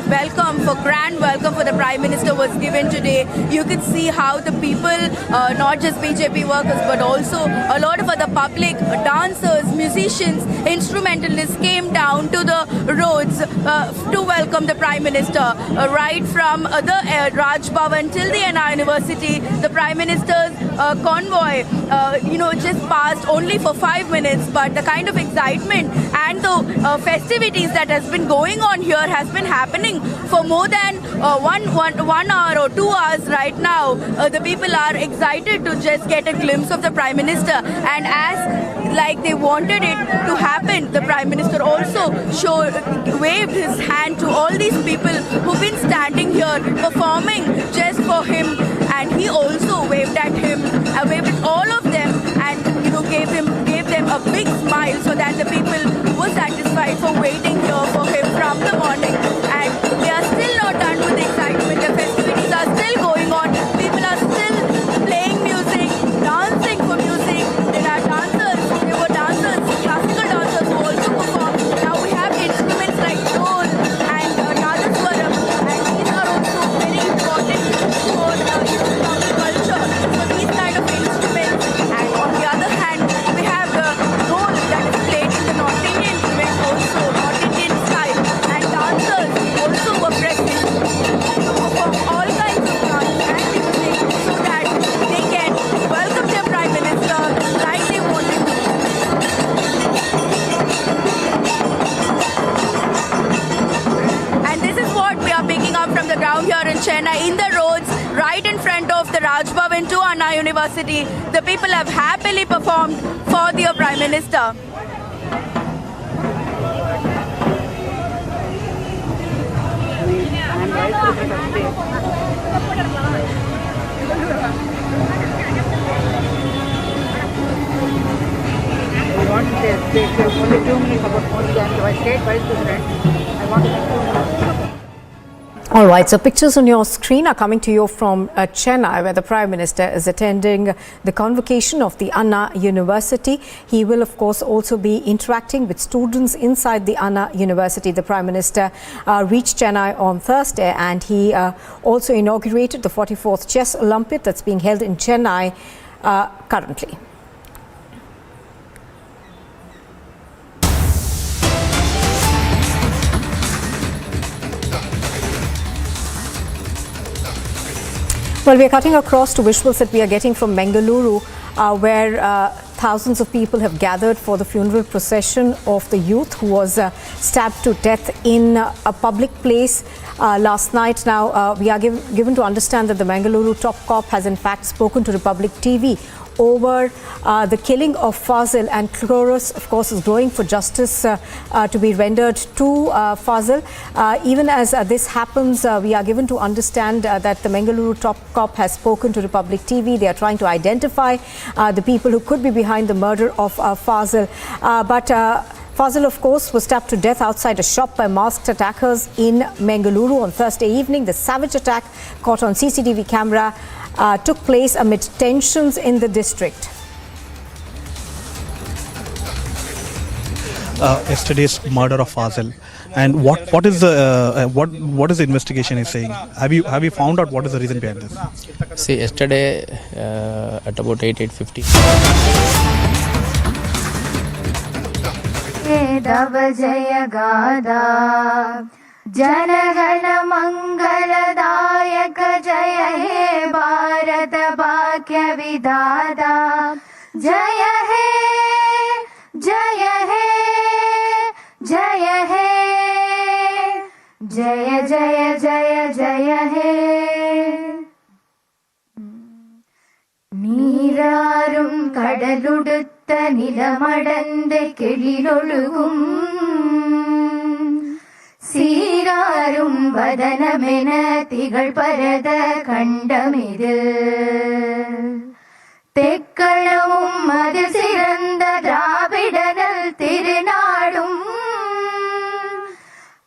welcome, for grand welcome for the Prime Minister was given today. You could see how the people, not just BJP workers, but also a lot of other public, dancers, musicians, instrumentalists came down to the roads to welcome the Prime Minister. Right from the Raj Bhavan till the Anna University, the Prime Minister's convoy, just passed only for 5 minutes, but the kind of excitement and the festivities that has been going on here has been happening for more than 1 hour or 2 hours right now. The people are excited to just get a glimpse of the Prime Minister, and as like they wanted it to happen, the Prime Minister also waved his hand to all these people who've been standing here performing just for him, and he also waved at all of them, and gave them a big smile, so that the people were satisfied for waiting here for him from the morning. And they are still not done with the excitement. The festivities are still going on. People are still playing music, dancing for music. There were dancers, classical dancers who also performed. Now we have instruments like dhol and nadaswaram, and these are also very important for culture. So these kind of instruments. And on the other hand, we have the dhol that is played in the North Indian way, also North Indian style, and dancers also were present to perform all kinds of dance and music, so that they can welcome their Prime Minister like they wanted to. And this is what we are picking up from the ground here in Chennai, in the roads, right in front of the Raj Bhavan to Anna University. The people have happily performed for their Prime Minister. I want to take only 2 minutes about Modi and my state vice president. I want to take 2 minutes. All right, so pictures on your screen are coming to you from Chennai, where the Prime Minister is attending the convocation of the Anna University. He will, of course, also be interacting with students inside the Anna University. The Prime Minister reached Chennai on Thursday, and he also inaugurated the 44th Chess Olympiad that's being held in Chennai currently. Well, we are cutting across to visuals that we are getting from Bengaluru, where thousands of people have gathered for the funeral procession of the youth who was stabbed to death in a public place last night. Now, we are given to understand that the Bengaluru top cop has in fact spoken to Republic TV over the killing of Fazil, and chorus, of course, is growing for justice to be rendered to Fazil. Even as this happens, we are given to understand that the Bengaluru top cop has spoken to Republic TV. They are trying to identify the people who could be behind the murder of Fazil. But Fazil, of course, was stabbed to death outside a shop by masked attackers in Bengaluru on Thursday evening. The savage attack, caught on CCTV camera, took place amid tensions in the district. Yesterday's murder of Fazil, and what is the investigation is saying? Have you found out what is the reason behind this? See, yesterday at about 8:50. Jaya Gada Janagana Mangaladayaka Jaya He Bharat Bhakya Vidada Jaya He Jaya He Jaya He Jaya Jaya Jaya Jaya He Neerarum Kadaludutta Nilamadande Kelilolugum Seerarum Vadanamena Tigal Parada Kandamidil Tekkalamum Adu Siranda Dravidanal Tirunadum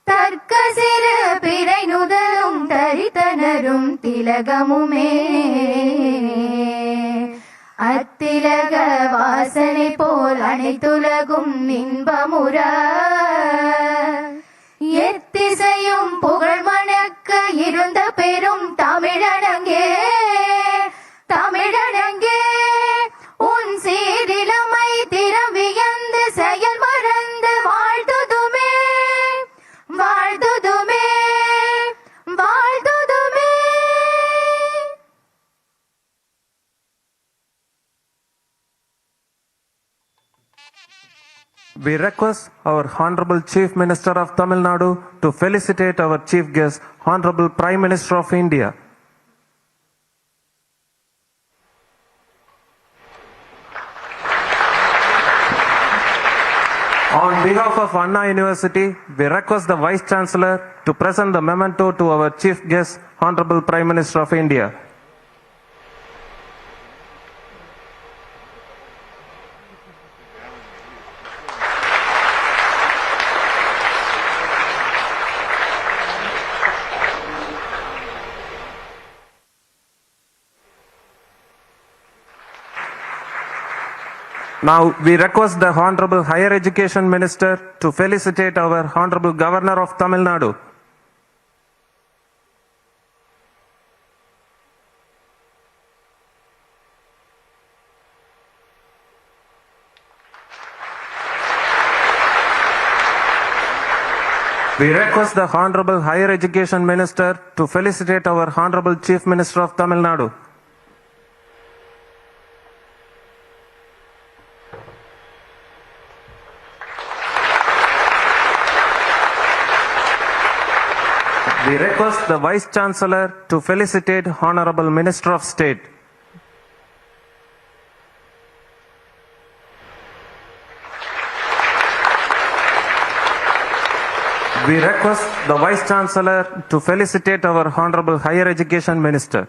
Tarkasira Pirai Nudalum Taritanarum Tilagamume அத்திலக வாசனை போல் அனைத்துலகும் இன்பமுற எத்திசையும் புகழ் மணக்க இருந்த பெரும் தமிழனங்கே தமிழனங்கே உன் சீரிலமை திறவியந்து செயல் மறந்து வாழ்த்துதுமே வாழ்த்துதுமே வாழ்த்துதுமே. We request our Honorable Chief Minister of Tamil Nadu to felicitate our Chief Guest, Honorable Prime Minister of India. On behalf of Anna University, we request the Vice Chancellor to present the memento to our Chief Guest, Honorable Prime Minister of India. Now we request the Honorable Higher Education Minister to felicitate our Honorable Governor of Tamil Nadu. We request the Honorable Higher Education Minister to felicitate our Honorable Chief Minister of Tamil Nadu. We request the Vice Chancellor to felicitate Honorable Minister of State. We request the Vice Chancellor to felicitate our Honorable Higher Education Minister.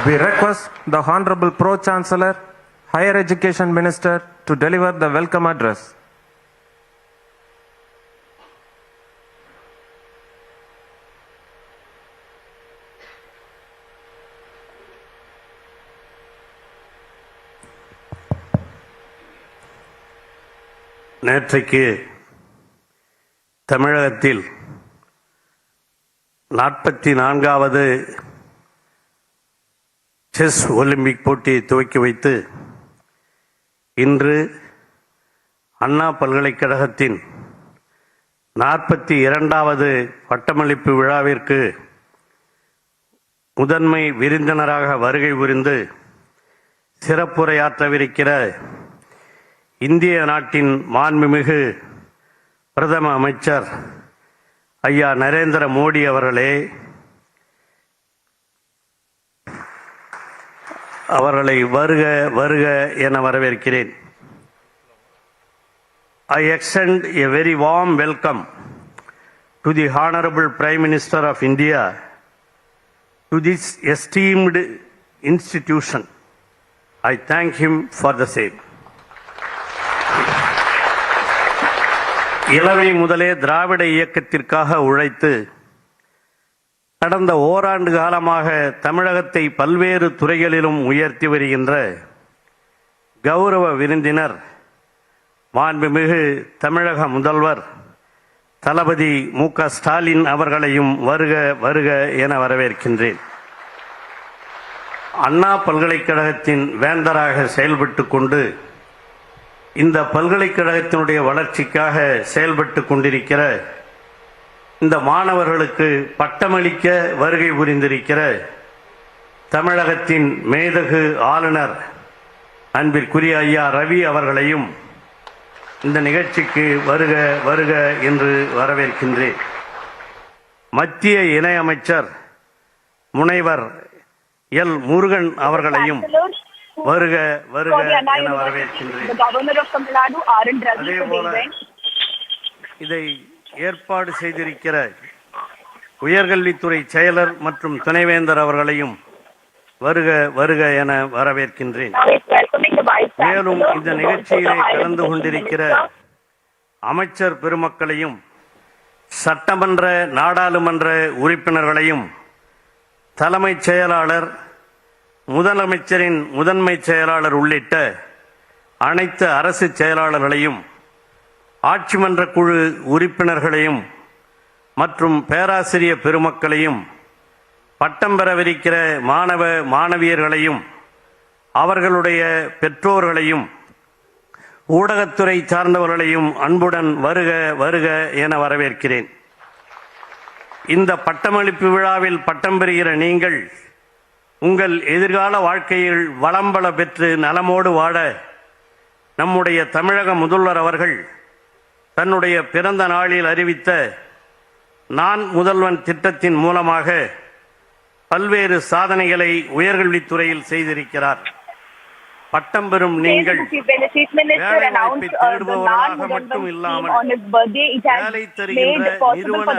We request the Honorable Pro-Chancellor, Higher Education Minister to deliver the welcome address. நேற்றைக்கு தமிழகத்தில் 44வது chess Olympic போட்டியை துவக்கி வைத்து இன்று அண்ணா பல்கலைக்கழகத்தின் 42வது பட்டமளிப்பு விழாவிற்கு முதன்மை விருந்தினராக வருகை புரிந்து சிறப்புரையாற்றவிருக்கிற இந்திய நாட்டின் மாண்புமிகு பிரதம அமைச்சர் ஐயா நரேந்திர மோடி அவர்களே, அவர்களை வருக வருக என வரவேற்கிறேன். I extend a very warm welcome to the Honorable Prime Minister of India to this esteemed institution. I thank him for the same. இளமை முதலே திராவிட இயக்கத்திற்காக உழைத்து கடந்த ஓராண்டு காலமாக தமிழகத்தை பல்வேறு துறைகளிலும் உயர்த்தி வருகின்ற கௌரவ விருந்தினர் மாண்புமிகு தமிழக முதல்வர் தளபதி மு.க. ஸ்டாலின் அவர்களையும் வருக வருக என வரவேற்கின்றேன். அண்ணா பல்கலைக்கழகத்தின் வேந்தராக செயல்பட்டு கொண்டு இந்த பல்கலைக்கழகத்தினுடைய வளர்ச்சிக்காக செயல்பட்டு கொண்டிருக்கிற இந்த மாணவர்களுக்கு பட்டமளிக்க வருகை புரிந்திருக்கிற தமிழகத்தின் மேதகு ஆளுநர் அன்பிற்குரிய ஐயா ரவி அவர்களையும் இந்த நிகழ்ச்சிக்கு வருக வருக என்று வரவேற்கின்றேன். மத்திய இணையமைச்சர் முனைவர் எல் முருகன் அவர்களையும் வருக வருக என வரவேற்கின்றேன். அதேபோல இதை ஏற்பாடு செய்திருக்கிற உயர்கல்வித்துறை செயலர் மற்றும் துணைவேந்தர் அவர்களையும் வருக வருக என வரவேற்கின்றேன். மேலும் இந்த நிகழ்ச்சியிலே கலந்து கொண்டிருக்கிற அமைச்சர் பெருமக்களையும் சட்டமன்ற நாடாளுமன்ற உறுப்பினர்களையும் தலைமைச் செயலாளர் முதலமைச்சரின் முதன்மை செயலாளர் உள்ளிட்ட அனைத்து அரசு செயலாளர்களையும், ஆட்சி மன்ற குழு உறுப்பினர்களையும் மற்றும் பேராசிரியர் பெருமக்களையும், பட்டம் பெறவிருக்கிற மாணவ மாணவியர்களையும் அவர்களுடைய பெற்றோர்களையும் ஊடகத்துறை சார்ந்தவர்களையும் அன்புடன் வருக வருக என வரவேற்கிறேன். இந்த பட்டமளிப்பு விழாவில் பட்டம் பெறுகிற நீங்கள் உங்கள் எதிர்கால வாழ்க்கையில் வளம்பல பெற்று நலமோடு வாழ நம்முடைய தமிழக முதல்வர் அவர்கள் தன்னுடைய பிறந்த நாளில் அறிவித்த நான் முதல்வன் திட்டத்தின் மூலமாக பல்வேறு சாதனைகளை உயர்கல்வித்துறையில் செய்திருக்கிறார். பட்டம் பெறும் நீங்கள் வேலைவாய்ப்பை தேடுபவர்களாக மட்டும் இல்லாமல் வேலை தருகின்ற நிறுவன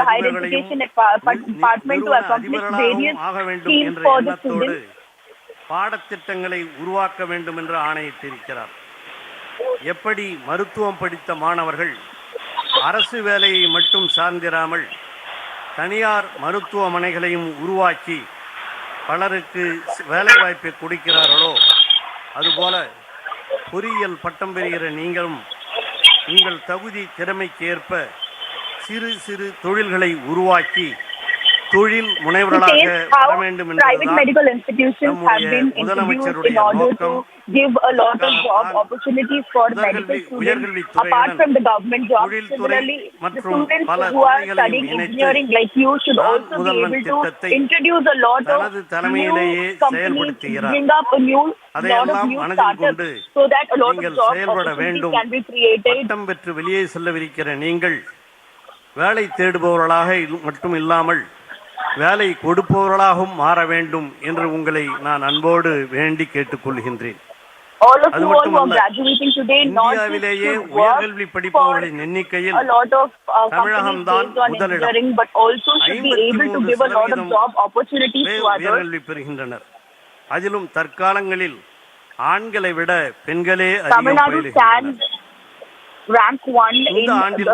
அதிபர்களாகவும் ஆக வேண்டும் என்ற எண்ணத்தோடு பாடத்திட்டங்களை உருவாக்க வேண்டும் என்று ஆணையிட்டிருக்கிறார். எப்படி மருத்துவம் படித்த மாணவர்கள் அரசு வேலையை மட்டும் சார்ந்திராமல் தனியார் மருத்துவமனைகளையும் உருவாக்கி பலருக்கு வேலைவாய்ப்பை கொடுக்கிறார்களோ, அதுபோல பொறியியல் பட்டம் பெறுகிற நீங்களும் உங்கள் தகுதி திறமைக்கு ஏற்ப சிறு சிறு தொழில்களை உருவாக்கி தொழில் முனைவர்களாக வர வேண்டும் என்பதுதான் முதலமைச்சருடைய நோக்கம். உயர்கல்வித்துறையுடன் தொழில்துறை மற்றும் பல துறைகளையும் இணைத்து முதல்வன் திட்டத்தை தனது தலைமையிலேயே செயல்படுத்துகிறார். அதையெல்லாம் மனதில் கொண்டு நீங்கள் செயல்பட வேண்டும். பட்டம் பெற்று வெளியே செல்லவிருக்கிற நீங்கள் வேலை தேடுபவர்களாக மட்டும் இல்லாமல் வேலை கொடுப்பவர்களாகவும் மாற வேண்டும் என்று உங்களை நான் அன்போடு வேண்டி கேட்டுக்கொள்கின்றேன். அது மட்டுமல்ல, இந்தியாவிலேயே உயர்கல்வி படிப்பவர்களின் எண்ணிக்கையில் தமிழகம்தான் முதலிடம். 53% உயர்கல்வி பெறுகின்றனர். அதிலும் தற்காலங்களில் ஆண்களை விட பெண்களே அதிகம் பயிலுகின்றனர். rank 1 in the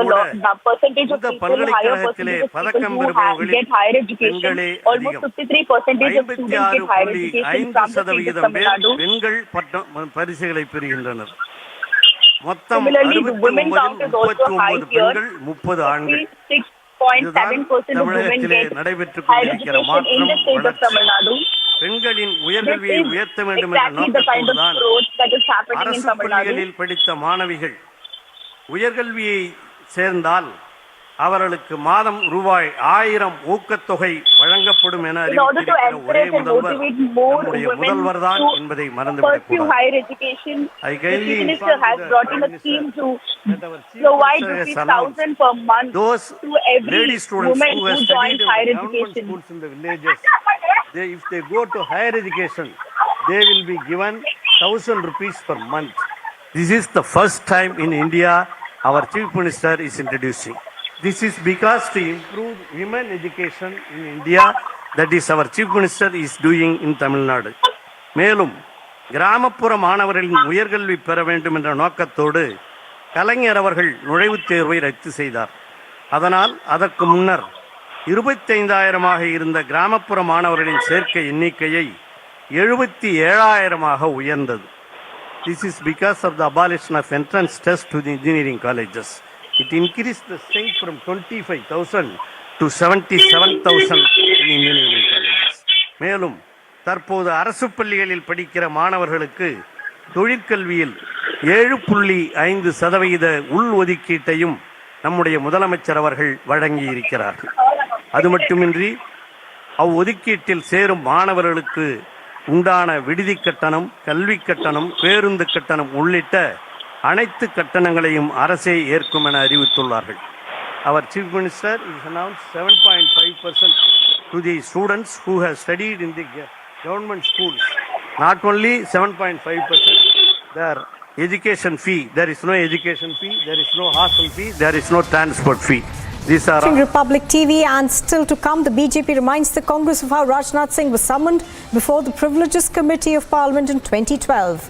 percentage of people higher percentage of people who get higher education. Almost 53% of students get higher education from the state of Tamil Nadu. பெண்கள் பரிசுகளை பெறுகின்றனர். Similarly, the women count is also high here. 30 ஆண்கள். 6.7% of women get higher education in the state of Tamil Nadu. பெண்களின் உயர்கல்வியை உயர்த்த வேண்டும் என்ற நோக்கத்தோடுதான் அரசு பள்ளிகளில் படித்த மாணவிகள் உயர்கல்வியை சேர்ந்தால் அவர்களுக்கு மாதம் ரூபாய் 1000 ஊக்கத்தொகை வழங்கப்படும் என அறிவித்திருக்கிற ஒரே முதல்வர் நம்முடைய முதல்வர் தான் என்பதை மறந்துவிடக்கூடாது. I kindly inform those lady students who have studied in government schools in the villages, if they go to higher education, they will be given 1000 rupees per month. This is the first time in India our Chief Minister is introducing. This is because to improve women education in India, that is our Chief Minister is doing in Tamil Nadu. மேலும் கிராமப்புற மாணவர்களின் உயர்கல்வி பெற வேண்டும் என்ற நோக்கத்தோடு கலைஞர் அவர்கள் நுழைவுத் தேர்வை ரத்து செய்தார். அதனால் அதற்கு முன்னர் 25,000 இருந்த கிராமப்புற மாணவர்களின் சேர்க்கை எண்ணிக்கையை 77,000 உயர்ந்தது. This is because of the abolition of entrance test to the engineering colleges. It increased the strength from 25,000 to 77,000 in engineering colleges. மேலும் தற்போது அரசு பள்ளிகளில் படிக்கிற மாணவர்களுக்கு தொழிற்கல்வியில் 7.5% உள் ஒதுக்கீட்டையும் நம்முடைய முதலமைச்சர் அவர்கள் வழங்கி இருக்கிறார்கள். அது மட்டுமின்றி அவ்வொதுக்கீட்டில் சேரும் மாணவர்களுக்கு உண்டான விடுதி கட்டணம், கல்வி கட்டணம், பேருந்து கட்டணம் உள்ளிட்ட அனைத்து கட்டணங்களையும் அரசே ஏற்கும் என அறிவித்துள்ளார்கள். Our Chief Minister has announced 7.5% to the students who have studied in the government schools. Not only 7.5%, their education fee, there is no education fee, there is no hostel fee, there is no transport fee. These are Republic TV, and still to come, the BJP reminds the Congress of how Rajnath Singh was summoned before the Privileges Committee of Parliament in 2012.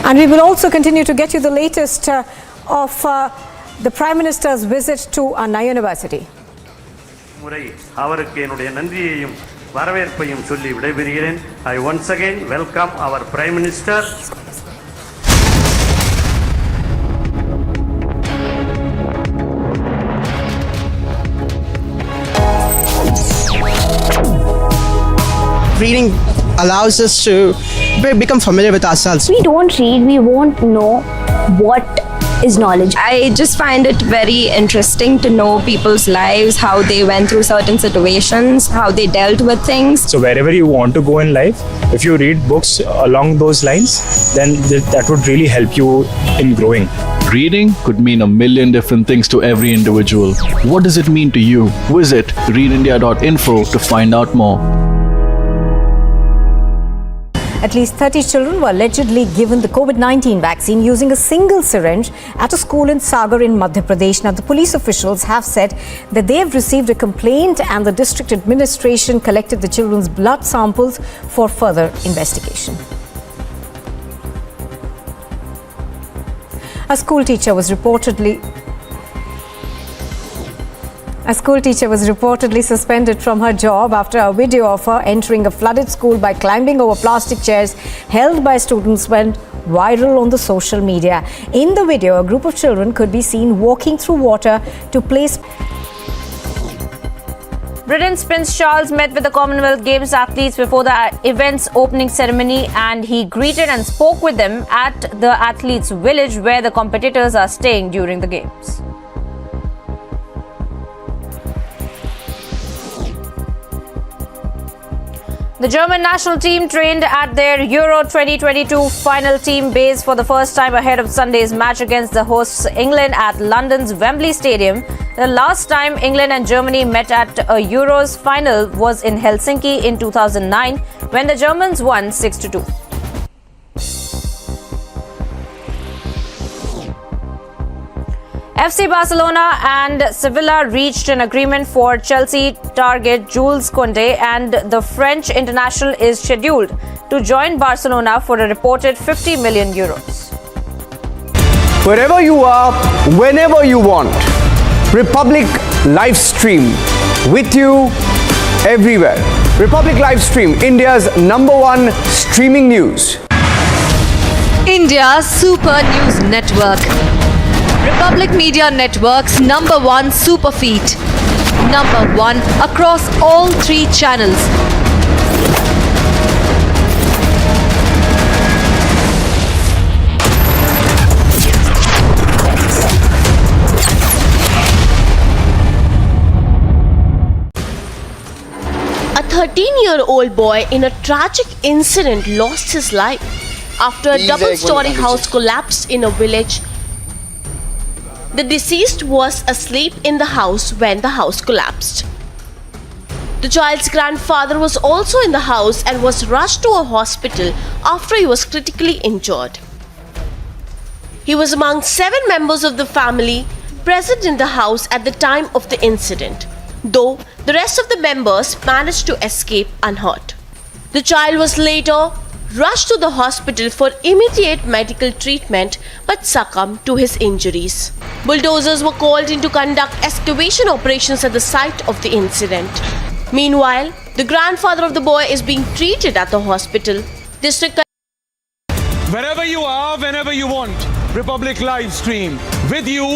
And we will also continue to get you the latest of the Prime Minister's visit to Anna University. முறை அவருக்கு என்னுடைய நன்றியையும் வரவேற்பையும் சொல்லி விடைபெறுகிறேன். I once again welcome our Prime Minister. Reading allows us to become familiar with ourselves. We don't read, we won't know what is knowledge. I just find it very interesting to know people's lives, how they went through certain situations, how they dealt with things. So wherever you want to go in life, if you read books along those lines, then that would really help you in growing. Reading could mean a million different things to every individual. What does it mean to you? Visit readindia.info to find out more. At least 30 children were allegedly given the COVID-19 vaccine using a single syringe at a school in Sagar in Madhya Pradesh. Now, the police officials have said that they have received a complaint and the district administration collected the children's blood samples for further investigation. A school teacher was reportedly suspended from her job after a video of her entering a flooded school by climbing over plastic chairs held by students went viral on the social media. In the video, a group of children could be seen walking through water to place. Britain's Prince Charles met with the Commonwealth Games athletes before the event's opening ceremony, and he greeted and spoke with them at the athletes' village where the competitors are staying during the Games. The German national team trained at their Euro 2022 final team base for the first time ahead of Sunday's match against the hosts England at London's Wembley Stadium. The last time England and Germany met at a Euros final was in Helsinki in 2009 when the Germans won 6-2. FC Barcelona and Sevilla reached an agreement for Chelsea target Jules Koundé, and the French international is scheduled to join Barcelona for a reported €50 million. Wherever you are, whenever you want, Republic live stream with you everywhere. Republic live stream, India's #1 streaming news. India's Super News Network. Republic Media Network's #1 super feed. #1 across all 3 channels. A 13-year-old boy in a tragic incident lost his life after a double-story house collapsed in a village. The deceased was asleep in the house when the house collapsed. The child's grandfather was also in the house and was rushed to a hospital after he was critically injured. He was among 7 members of the family present in the house at the time of the incident, though the rest of the members managed to escape unhurt. The child was later rushed to the hospital for immediate medical treatment but succumbed to his injuries. Bulldozers were called in to conduct excavation operations at the site of the incident. Meanwhile, the grandfather of the boy is being treated at the hospital. Wherever you are, whenever you want, Republic live stream with you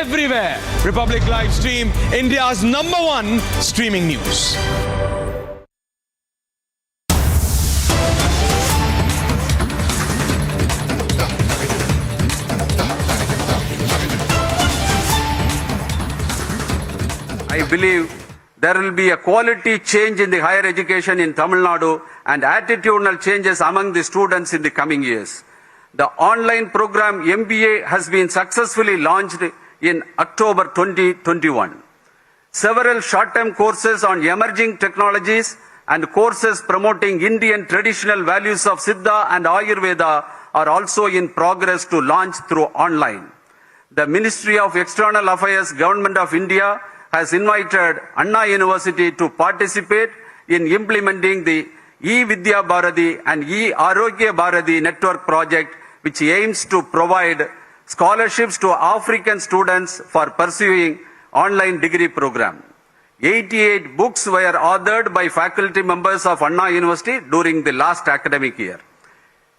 everywhere. Republic live stream, India's #1 streaming news. I believe there will be a quality change in the higher education in Tamil Nadu and attitudinal changes among the students in the coming years. The online program MBA has been successfully launched in October 2021. Several short-term courses on emerging technologies and courses promoting Indian traditional values of Siddha and Ayurveda are also in progress to launch through online. The Ministry of External Affairs, Government of India has invited Anna University to participate in implementing the E-Vidya Bharati and E-Arogya Bharati network project, which aims to provide scholarships to African students for pursuing online degree program. 88 books were authored by faculty members of Anna University during the last academic year.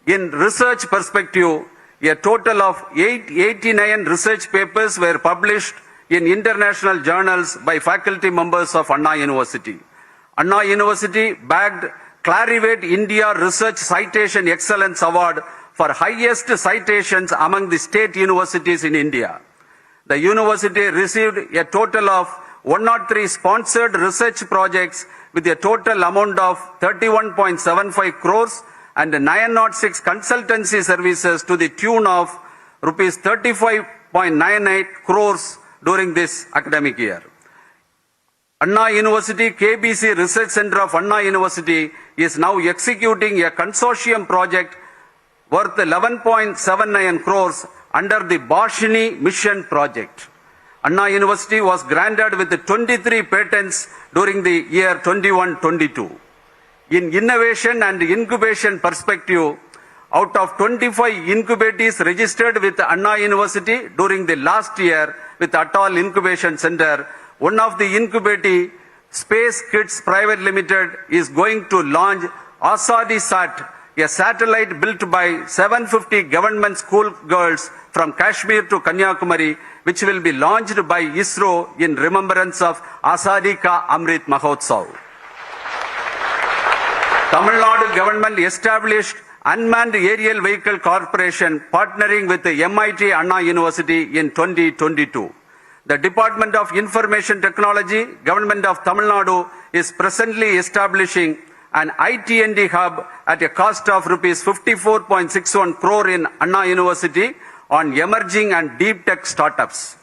In research perspective, a total of 89 research papers were published in international journals by faculty members of Anna University. Anna University bagged Clarivate India Research Citation Excellence Award for highest citations among the state universities in India. The university received a total of 103 sponsored research projects with a total amount of 31.75 crores and 906 consultancy services to the tune of rupees 35.98 crores during this academic year. Anna University KBC Research Center of Anna University is now executing a consortium project worth 11.79 crores under the Bashini Mission project. Anna University was granted with 23 patents during the year 21-22. In innovation and incubation perspective, out of 25 incubatees registered with Anna University during the last year with Atal Incubation Center, one of the incubatee, Space Kids Private Limited, is going to launch Asadi Sat, a satellite built by 750 government school girls from Kashmir to Kanyakumari, which will be launched by ISRO in remembrance of Asadi Ka Amrit Mahotsav. Tamil Nadu government established Unmanned Aerial Vehicle Corporation partnering with the MIT Anna University in 2022. The Department of Information Technology, Government of Tamil Nadu, is presently establishing an IT&D hub at a cost of rupees 54.61 crore in Anna University on emerging and deep tech startups.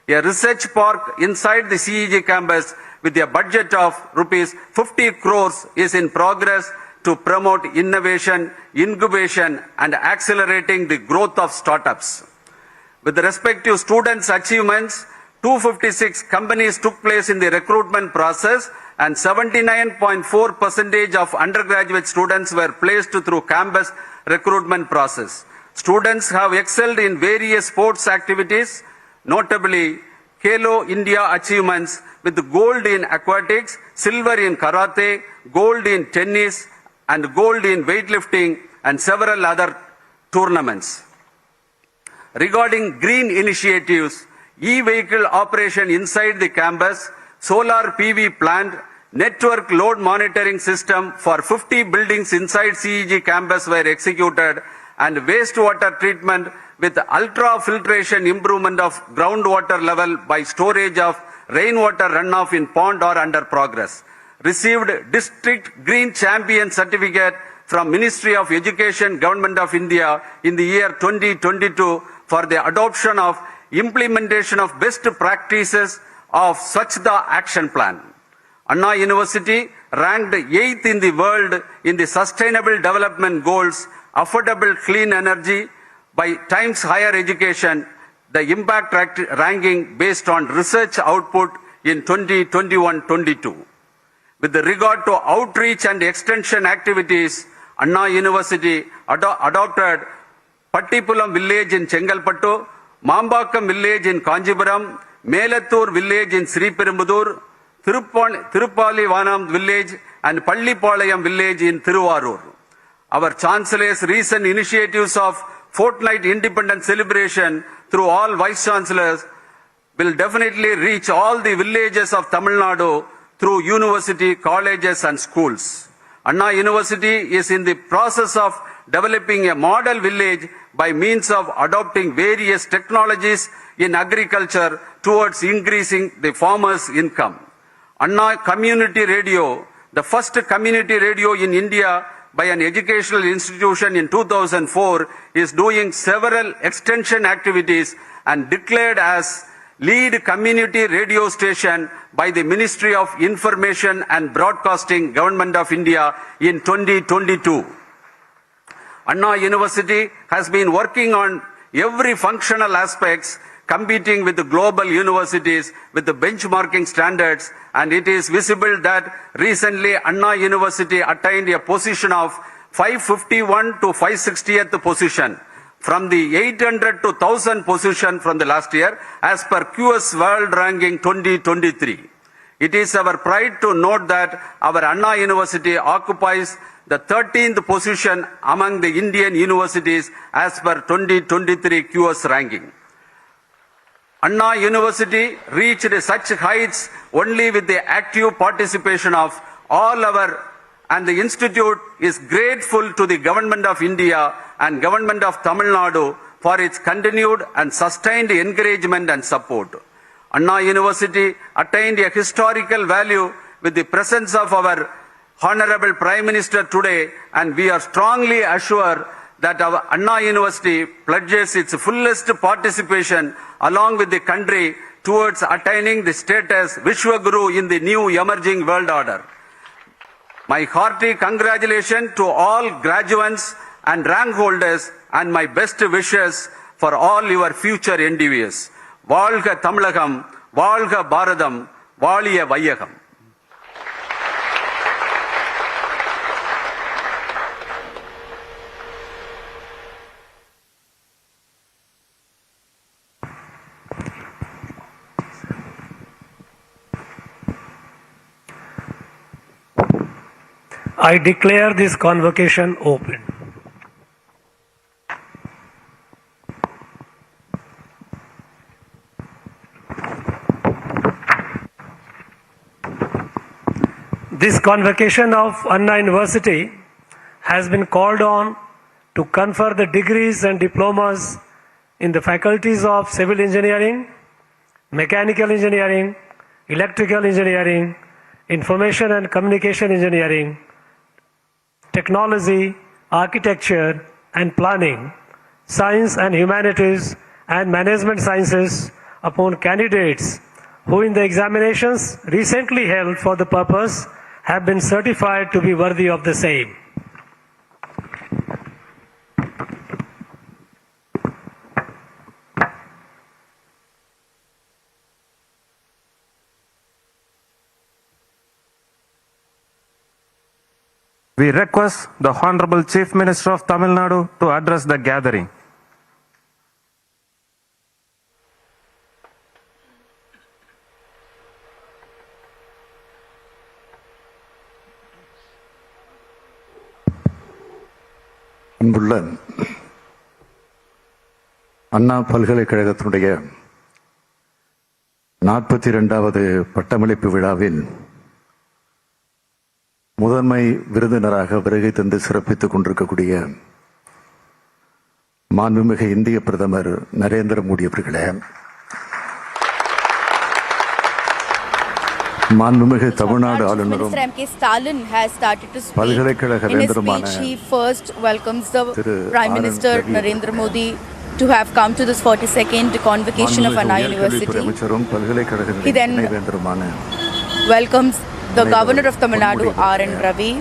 A research park inside the CEG campus with a budget of rupees 50 crores is in progress to promote innovation, incubation, and accelerating the growth of startups. With respect to students' achievements, 256 companies took place in the recruitment process and 79.4% of undergraduate students were placed through campus recruitment process. Students have excelled in various sports activities, notably Khelo India achievements with gold in aquatics, silver in karate, gold in tennis, and gold in weightlifting and several other tournaments. Regarding green initiatives, e-vehicle operation inside the campus, solar PV plant, network load monitoring system for 50 buildings inside CEG campus were executed, and wastewater treatment with ultra-filtration improvement of groundwater level by storage of rainwater runoff in pond are under progress. Received District Green Champion certificate from Ministry of Education, Government of India in the year 2022 for the adoption of implementation of best practices of Swachhta Action Plan. Anna University ranked 8th in the world in the Sustainable Development Goals, Affordable Clean Energy by Times Higher Education, the impact ranking based on research output in 2021-22. With regard to outreach and extension activities, Anna University adopted Pattipulam village in Chengalpattu, Mambakam village in Kanjipuram, Melathur village in Sriperumbudur, Tirupalivanam village and Pallipalayam village in Thiruvarur. Our Chancellor's recent initiatives of fortnight independence celebration through all Vice Chancellors will definitely reach all the villages of Tamil Nadu through university, colleges and schools. Anna University is in the process of developing a model village by means of adopting various technologies in agriculture towards increasing the farmers' income. Anna Community Radio, the first community radio in India by an educational institution in 2004, is doing several extension activities and declared as lead community radio station by the Ministry of Information and Broadcasting, Government of India in 2022. Anna University has been working on every functional aspects, competing with the global universities with the benchmarking standards, and it is visible that recently Anna University attained a position of 551 to 560th position. from the 800 to 1000 position from the last year as per QS World Ranking 2023. It is our pride to note that our Anna University occupies the 13th position among the Indian universities as per 2023 QS ranking. Anna University reached such heights only with the active participation of all our, and the institute is grateful to the Government of India and Government of Tamil Nadu for its continued and sustained encouragement and support. Anna University attained a historical value with the presence of our Honorable Prime Minister today, and we are strongly assured that our Anna University pledges its fullest participation along with the country towards attaining the status Vishwaguru in the new emerging world order. My hearty congratulations to all graduates and rank holders and my best wishes for all your future endeavors. வாழ்க தமிழகம், வாழ்க பாரதம், வாழிய வையகம். I declare this convocation open. This convocation of Anna University has been called on to confer the degrees and diplomas in the faculties of civil engineering, mechanical engineering, electrical engineering, information and communication engineering, technology, architecture and planning, science and humanities and management sciences upon candidates who in the examinations recently held for the purpose have been certified to be worthy of the same. We request the Honorable Chief Minister of Tamil Nadu to address the gathering. அன்புள்ள அண்ணா பல்கலைக்கழகத்தினுடைய 42வது பட்டமளிப்பு விழாவில் முதன்மை விருந்தினராக வருகை தந்து சிறப்பித்துக் கொண்டிருக்கக்கூடிய மாண்புமிகு இந்திய பிரதமர் நரேந்திர மோடி அவர்களே, மாண்புமிகு தமிழ்நாடு ஆளுநரும் பல்கலைக்கழக வேந்தருமான திரு Prime Minister Narendra Modi to have come to this 42nd convocation of Anna University. He then welcomes the Governor of Tamil Nadu, R.N. Ravi.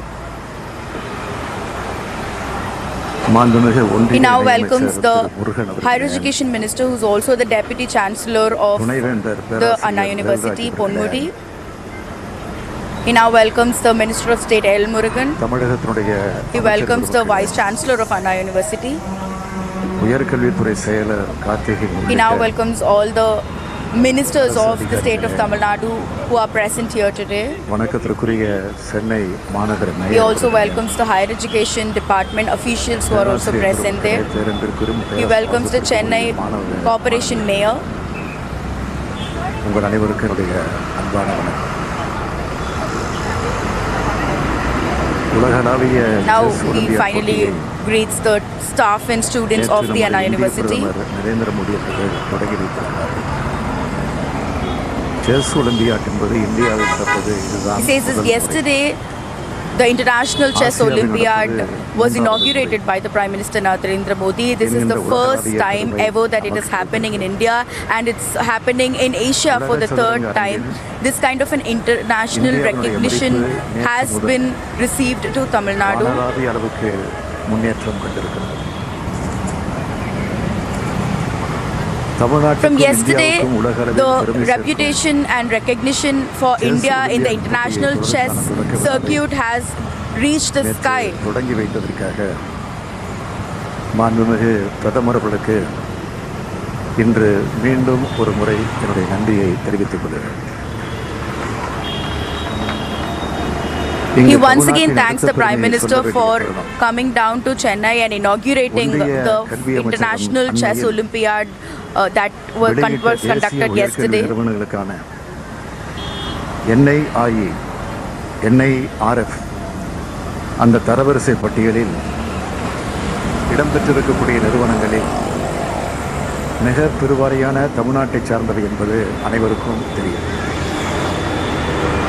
He now welcomes the Higher Education Minister, who is also the Deputy Chancellor of the Anna University, Ponmudi. He now welcomes the Minister of State, L. Murugan. He welcomes the Vice Chancellor of Anna University. He now welcomes all the ministers of the state of Tamil Nadu who are present here today. He also welcomes the Higher Education Department officials who are also present there. He welcomes the Chennai Corporation Mayor. Now he finally greets the staff and students of the Anna University. He says that yesterday the International Chess Olympiad was inaugurated by the Prime Minister Narendra Modi. This is the first time ever that it is happening in India, and it's happening in Asia for the third time. This kind of an international recognition has been received to Tamil Nadu. From yesterday, the reputation and recognition for India in the international chess circuit has reached the sky. மாண்புமிகு பிரதமர் அவர்களுக்கு இன்று மீண்டும் ஒரு முறை என்னுடைய நன்றியை தெரிவித்துக் கொள்கிறேன். He once again thanks the Prime Minister for coming down to Chennai and inaugurating the International Chess Olympiad that was conducted yesterday. NIIE, NIRF அந்த தரவரிசை பட்டியலில் இடம்பெற்றிருக்கக்கூடிய நிறுவனங்களில் மிக பெருவாரியான தமிழ்நாட்டை சார்ந்தவை என்பது அனைவருக்கும் தெரியும்.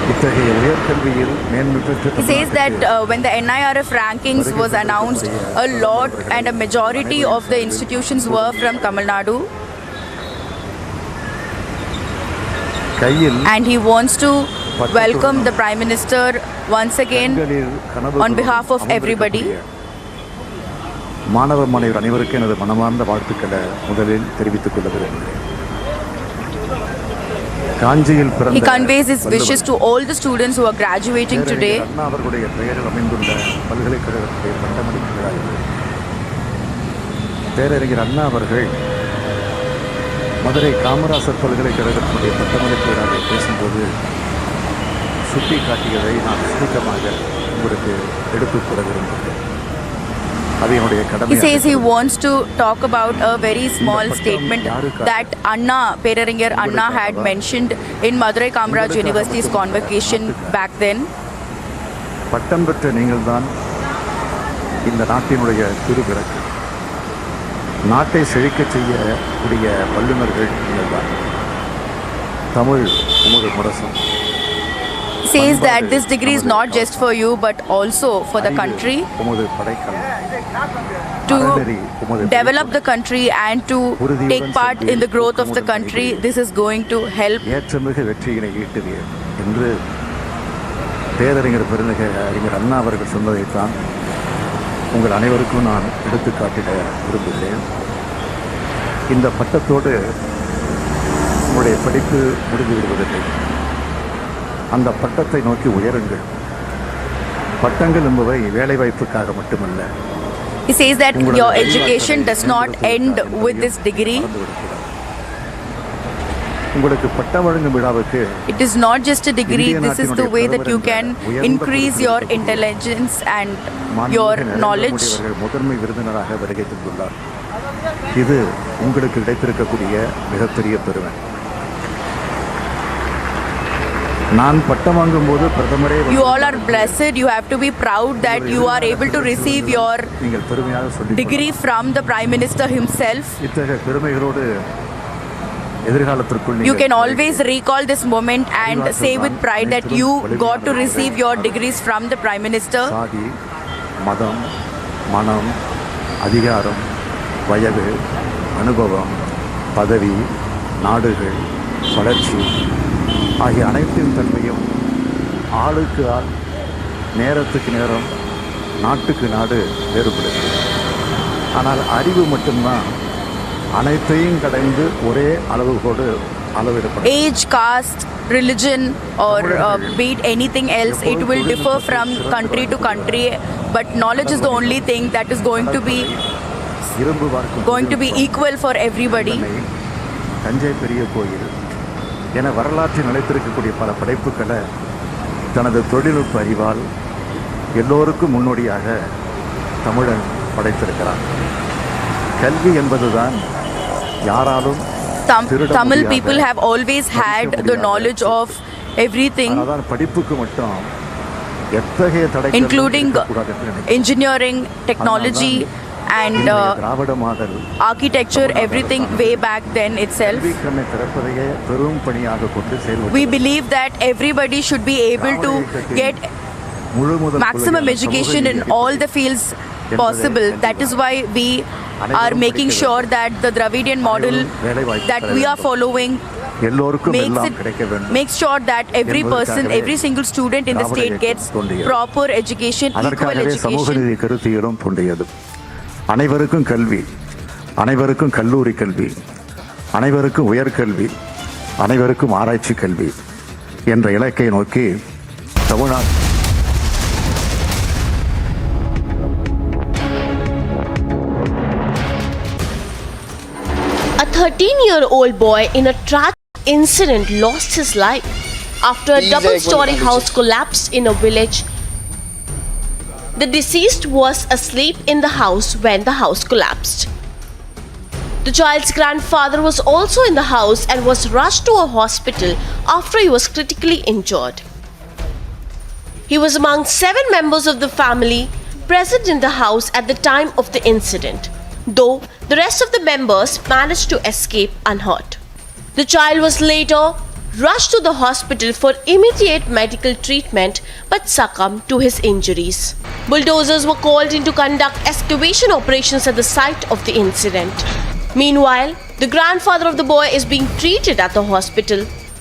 He says that when the NIRF rankings was announced, a lot and a majority of the institutions were from Tamil Nadu. And he wants to welcome the Prime Minister once again on behalf of everybody. மாணவ மாணவியர் அனைவருக்கும் எனது மனமார்ந்த வாழ்த்துக்களை முதலில் தெரிவித்துக் கொள்ள விரும்புகிறேன். He conveys his wishes to all the students who are graduating today. அவர்களுடைய பெயரில் அமைந்துள்ள பல்கலைக்கழகத்துடைய பட்டமளிப்பு விழாவில் பேரறிஞர் அண்ணா அவர்கள் மதுரை காமராசர் பல்கலைக்கழகத்தினுடைய பட்டமளிப்பு விழாவில் பேசும்போது சுட்டி காட்டியதை நான் சுருக்கமாக உங்களுக்கு எடுத்துக் கூற விரும்புகிறேன். He says he wants to talk about a very small statement that Anna, Peraringer Anna had mentioned in Madurai Kamaraj University's convocation back then. பட்டம் பெற்ற நீங்கள் தான் இந்த நாட்டினுடைய திருவிளக்கு. நாட்டை செழிக்க செய்யக்கூடிய வல்லுநர்கள் நீங்கள் தான். தமிழ் உமது முரசம். Says that this degree is not just for you but also for the country, to develop the country and to take part in the growth of the country. This is going to help. ஏற்றமிகு வெற்றியினை ஈட்டுவீர் என்று பேரறிஞர் அறிஞர் அண்ணா அவர்கள் சொன்னதைத்தான் உங்கள் அனைவருக்கும் நான் எடுத்துக்காட்டிட விரும்புகிறேன். இந்த பட்டத்தோடு உங்களுடைய படிப்பு முடிந்து விடுவதில்லை. அந்த பட்டத்தை நோக்கி உயருங்கள். பட்டங்கள் என்பவை வேலைவாய்ப்புக்காக மட்டுமல்ல. He says that your education does not end with this degree. உங்களுக்கு பட்டம் வழங்கும் விழாவுக்கு it is not just a degree. This is the way that you can increase your intelligence and your knowledge. முதன்மை விருந்தினராக வருகை தந்துள்ளார். இது உங்களுக்கு கிடைத்திருக்கக்கூடிய மிகப்பெரிய பெருமை. You all are blessed. You have to be proud that you are able to receive your degree from the Prime Minister himself. You can always recall this moment and say with pride that you got to receive your degrees from the Prime Minister. மதம், மனம், அதிகாரம், வயது, அனுபவம், பதவி, நாடுகள், வளர்ச்சி ஆகிய அனைத்தின் தன்மையும் ஆளுக்கு ஆள், நேரத்துக்கு நேரம், நாட்டுக்கு நாடு வேறுபடுது. ஆனால் அறிவு மட்டும்தான் அனைத்தையும் கடந்து ஒரே அளவுகோடு அளவிடப்படும். Age, caste, religion or be it anything else, it will differ from country to country, but knowledge is the only thing that is going to be equal for everybody. Thanjai பெரிய கோயில் என வரலாற்றில் நிலைத்திருக்கக்கூடிய பல படைப்புகளை தனது தொழில்நுட்ப அறிவால் எல்லோருக்கும் முன்னோடியாக தமிழன் படைத்திருக்கிறார். கல்வி என்பதுதான் யாராலும் Tamil people have always had the knowledge of everything, படிப்புக்கு மட்டும் எத்தகைய தடை including engineering, technology and architecture, everything way back then itself. We believe that everybody should be able to get maximum education in all the fields possible. That is why we are making sure that the Dravidian model that we are following makes sure that every person, every single student in the state gets proper education, equal education. அனைவருக்கும் கல்வி, அனைவருக்கும் கல்லூரி கல்வி, அனைவருக்கும் உயர்கல்வி, அனைவருக்கும் ஆராய்ச்சி கல்வி என்ற இலக்கை நோக்கி Tamil Nadu 13-year-old boy in a tragic incident lost his life after a double-story house collapsed in a village. The deceased was asleep in the house when the house collapsed. The child's grandfather was also in the house and was rushed to a hospital after he was critically injured. He was among 7 members of the family present in the house at the time of the incident, though the rest of the members managed to escape unhurt. The child was later rushed to the hospital for immediate medical treatment but succumbed to his injuries. Bulldozers were called in to conduct excavation operations at the site of the incident. Meanwhile, the grandfather of the boy is being treated at the hospital.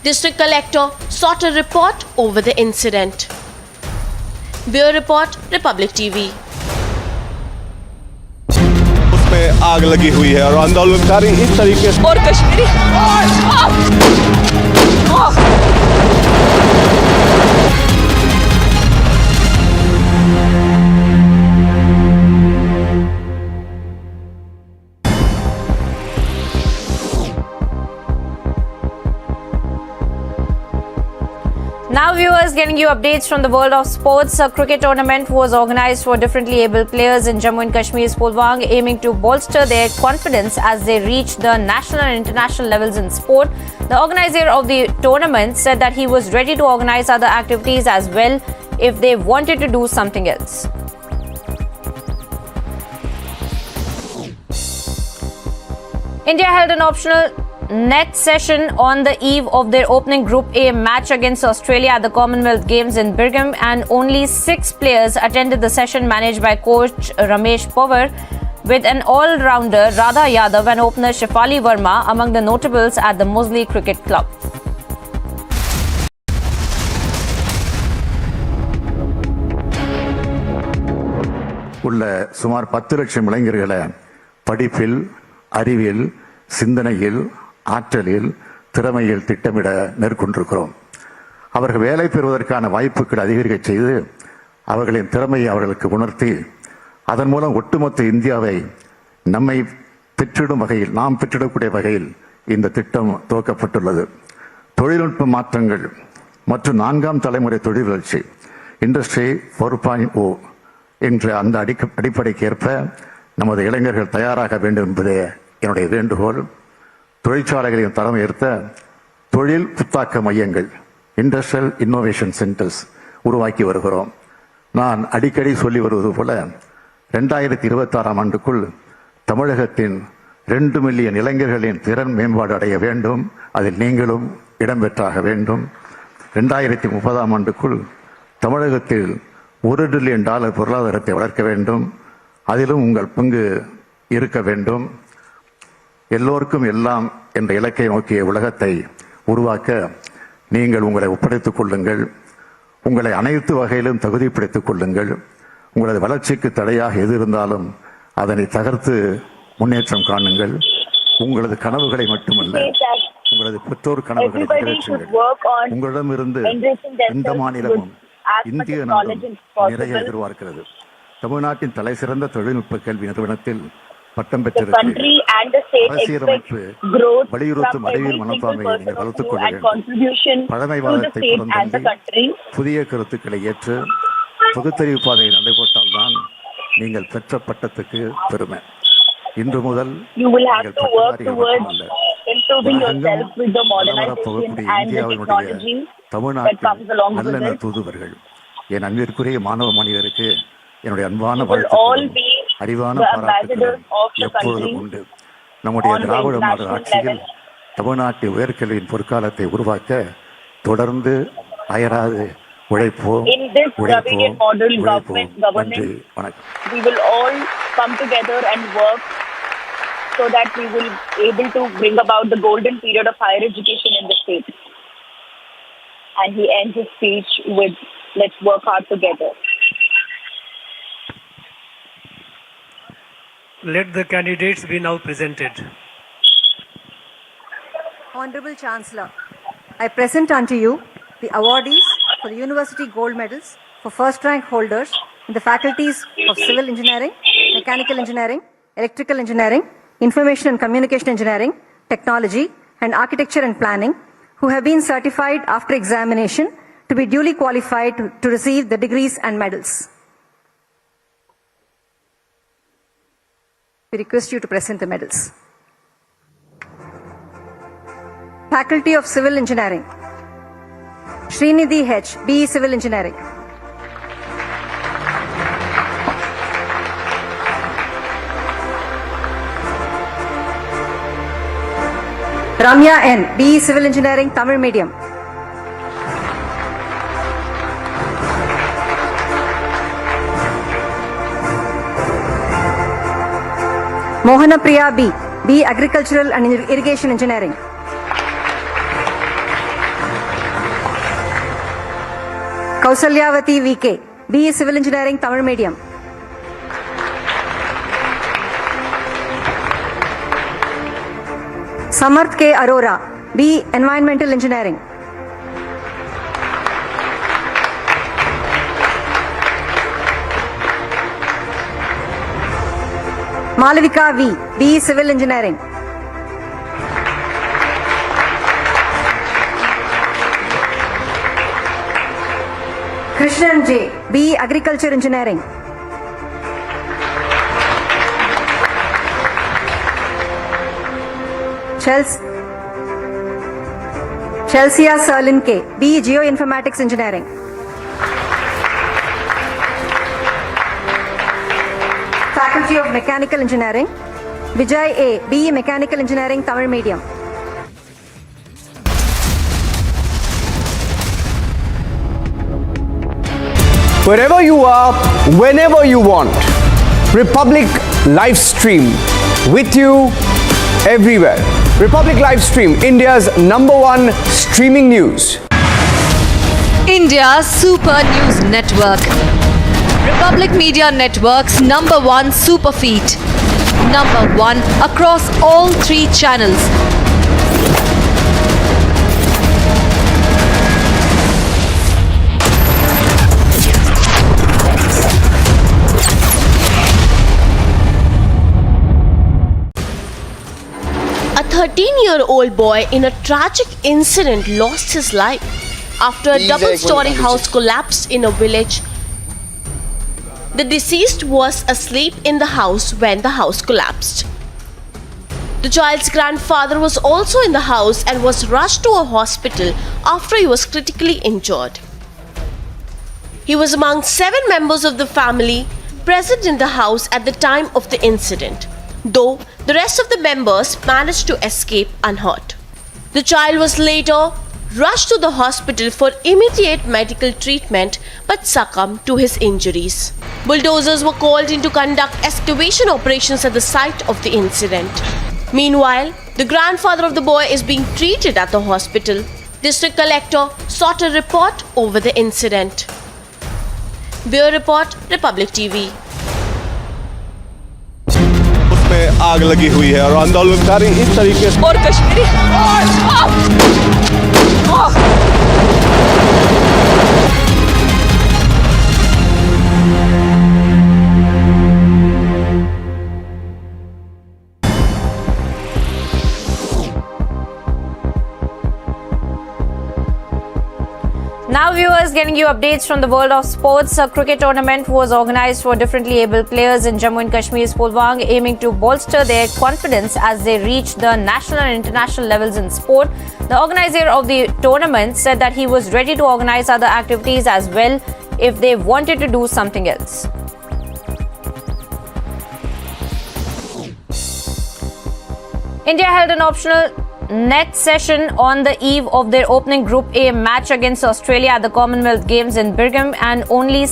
District Collector sought a report over the incident. Bureau Report, Republic TV. उसमें आग लगी हुई है और आंदोलनकारी इस तरीके से और Kashmiri Now viewers, getting you updates from the world of sports. A cricket tournament was organized for differently able players in Jammu and Kashmir's Pulwang, aiming to bolster their confidence as they reach the national and international levels in sport. The organizer of the tournament said that he was ready to organize other activities as well if they wanted to do something else. India held an optional net session on the eve of their opening Group A match against Australia at the Commonwealth Games in Birmingham, and only 6 players attended the session managed by coach Ramesh Pawar, with an all-rounder Radha Yadav and opener Shefali Verma among the notables at the Moseley Cricket Club. உள்ள சுமார் 10 லட்சம் இளைஞர்களை படிப்பில், அறிவியல், சிந்தனையில், ஆற்றலில், திறமையில் திட்டமிட மேற்கொண்டிருக்கிறோம். அவர்கள் வேலை பெறுவதற்கான வாய்ப்புகள் அதிகரிக்க செய்து அவர்களின் திறமையை அவர்களுக்கு உணர்த்தி அதன் மூலம் ஒட்டுமொத்த இந்தியாவை நம்மை பெற்றிடும் வகையில், நாம் பெற்றிடக்கூடிய வகையில் இந்த திட்டம் துவக்கப்பட்டுள்ளது. தொழில்நுட்ப மாற்றங்கள் மற்றும் 4ஆம் தலைமுறை தொழில் வளர்ச்சி இண்டஸ்ட்ரி 4.0 என்ற அந்த அடிப்படைக்கு ஏற்ப நமது இளைஞர்கள் தயாராக வேண்டும் என்பதே என்னுடைய வேண்டுகோள். தொழிற்சாலைகளின் தரம் உயர்த்த தொழில் புத்தாக்க மையங்கள், இண்டஸ்ட்ரியல் இன்னோவேஷன் சென்டர்ஸ் உருவாக்கி வருகிறோம். நான் அடிக்கடி சொல்லி வருவது போல 2026ஆம் ஆண்டுக்குள் தமிழகத்தின் 2 மில்லியன் இளைஞர்களின் திறன் மேம்பாடு அடைய வேண்டும். அதில் நீங்களும் இடம்பெற்றாக வேண்டும். 2030ஆம் ஆண்டுக்குள் தமிழகத்தில் $1 டிரில்லியன் பொருளாதாரத்தை வளர்க்க வேண்டும். அதிலும் உங்கள் பங்கு இருக்க வேண்டும். எல்லோருக்கும் எல்லாம் என்ற இலக்கை நோக்கிய உலகத்தை உருவாக்க நீங்கள் உங்களை ஒப்படைத்துக் கொள்ளுங்கள். உங்களை அனைத்து வகையிலும் தகுதிப்படுத்திக் கொள்ளுங்கள். உங்களது வளர்ச்சிக்கு தடையாக எது இருந்தாலும் அதனை தகர்த்து முன்னேற்றம் காணுங்கள். உங்களது கனவுகளை மட்டுமல்ல, உங்களது பெற்றோர் கனவுகளை நிறைவேற்றுங்கள். உங்களிடமிருந்து எந்த மாநிலமும் இந்திய நாடும் நிறைய எதிர்பார்க்கிறது. தமிழ்நாட்டின் தலை சிறந்த தொழில்நுட்ப கல்வி நிறுவனத்தில் பட்டம் பெற்றிருக்கிறீர்கள். அரசியலமைப்பு வலியுறுத்தும் அறிவியல் மனப்பான்மையை நீங்கள் வளர்த்துக் கொள்ள வேண்டும். பழமைவாதத்தை புறந்தள்ளி புதிய கருத்துக்களை ஏற்று பகுத்தறிவு பாதையை நடைபோட்டால்தான் நீங்கள் பெற்ற பட்டத்துக்கு பெருமை. இன்று முதல் நீங்கள் பட்டதாரிகள் மட்டுமல்ல, வளரப்போகக்கூடிய இந்தியாவினுடைய தமிழ்நாட்டில் நல்லெண்ண தூதுவர்கள். என் அன்பிற்குரிய மாணவ மனிதருக்கு என்னுடைய அன்பான வாழ்த்துக்கள், அறிவான பாராட்டுகள் எப்பொழுதும் உண்டு. நம்முடைய திராவிட மாடல் ஆட்சியில் தமிழ்நாட்டு உயர்கல்வியின் பொற்காலத்தை உருவாக்க தொடர்ந்து அயராது உழைப்போம். நன்றி, வணக்கம். We will all come together and work so that we will able to bring about the golden period of higher education in the state. And he ends his speech with, "Let's work hard together." Let the candidates be now presented. Honorable Chancellor, I present unto you the awardees for the University Gold Medals for first rank holders in the faculties of Civil Engineering, Mechanical Engineering, Electrical Engineering, Information and Communication Engineering, Technology, and Architecture and Planning, who have been certified after examination to be duly qualified to receive the degrees and medals. We request you to present the medals. Faculty of Civil Engineering, Srinidhi H, BE Civil Engineering. Ramya N, BE Civil Engineering, Tamil Medium. Mohana Priya B, BE Agricultural and Irrigation Engineering. Kausalyavati VK, BE Civil Engineering, Tamil Medium. Samarth K. Arora, BE Environmental Engineering. Malavika V, BE Civil Engineering. Krishnan J, BE Agriculture Engineering. Chelsea Serlin K, BE Geoinformatics Engineering. Faculty of Mechanical Engineering, Vijay A, BE Mechanical Engineering, Tamil Medium. Wherever you are, whenever you want, Republic live stream with you everywhere. Republic live stream, India's #1 streaming news. India's Super News Network. Republic Media Network's #1 super feed. #1 across all 3 channels. A 13-year-old boy in a tragic incident lost his life after a double-story house collapsed in a village. The deceased was asleep in the house when the house collapsed. The child's grandfather was also in the house and was rushed to a hospital after he was critically injured. He was among 7 members of the family present in the house at the time of the incident, though the rest of the members managed to escape unhurt. The child was later rushed to the hospital for immediate medical treatment but succumbed to his injuries. Bulldozers were called in to conduct excavation operations at the site of the incident. Meanwhile, the grandfather of the boy is being treated at the hospital. District Collector sought a report over the incident. Bureau Report, Republic TV. उसमें आग लगी हुई है और आंदोलनकारी इस तरीके से और Kashmiri Now viewers, getting you updates from the world of sports. A cricket tournament was organized for differently able players in Jammu and Kashmir's Pulwang, aiming to bolster their confidence as they reach the national and international levels in sport. The organizer of the tournament said that he was ready to organize other activities as well if they wanted to do something else. India held an optional net session on the eve of their opening Group A match against Australia at the Commonwealth Games in Birmingham, and only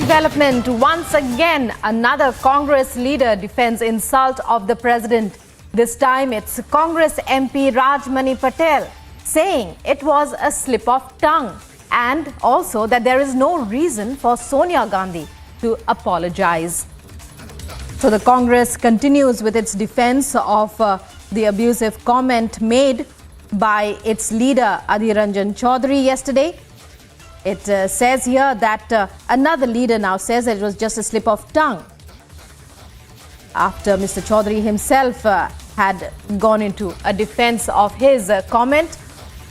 Development. Once again, another Congress leader defends insult of the president. This time it's Congress MP Rajmani Patel, saying it was a slip of tongue, and also that there is no reason for Sonia Gandhi to apologize. So the Congress continues with its defense of the abusive comment made by its leader Adhir Ranjan Chaudhary yesterday. It says here that another leader now says that it was just a slip of tongue after Mr. Chaudhary himself had gone into a defense of his comment.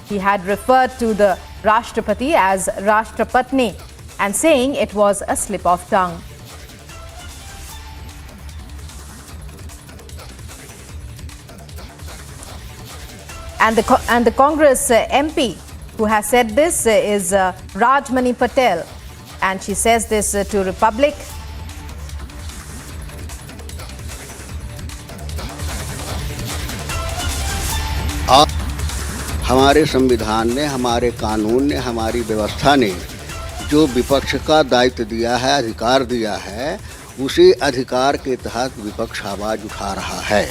He had referred to the Rashtrapati as Rashtrapatni and saying it was a slip of tongue. And the Congress MP who has said this is Rajmani Patel, and she says this to Republic. हमारे संविधान ने, हमारे कानून ने, हमारी व्यवस्था ने जो विपक्ष का दायित्व दिया है, अधिकार दिया है, उसी अधिकार के तहत विपक्ष आवाज़ उठा रहा है।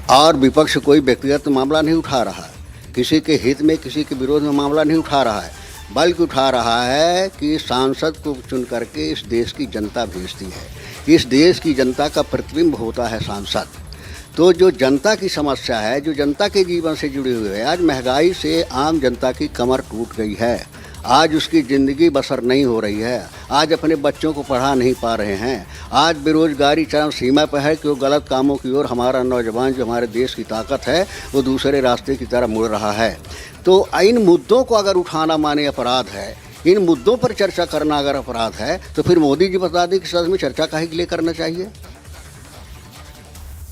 और विपक्ष कोई व्यक्तिगत मामला नहीं उठा रहा है, किसी के हित में, किसी के विरोध में मामला नहीं उठा रहा है, बल्कि उठा रहा है कि सांसद को चुन करके इस देश की जनता भेजती है। इस देश की जनता का प्रतिबिंब होता है सांसद। तो जो जनता की समस्या है, जो जनता के जीवन से जुड़ी हुई है, आज महंगाई से आम जनता की कमर टूट गई है, आज उसकी ज़िंदगी बसर नहीं हो रही है, आज अपने बच्चों को पढ़ा नहीं पा रहे हैं, आज बेरोजगारी चरम सीमा पर है कि वो गलत कामों की ओर हमारा नौजवान जो हमारे देश की ताकत है वो दूसरे रास्ते की तरफ मुड़ रहा है। तो इन मुद्दों को अगर उठाना माने अपराध है, इन मुद्दों पर चर्चा करना अगर अपराध है, तो फिर मोदी जी बता दें कि सदन में चर्चा काहे के लिए करना चाहिए।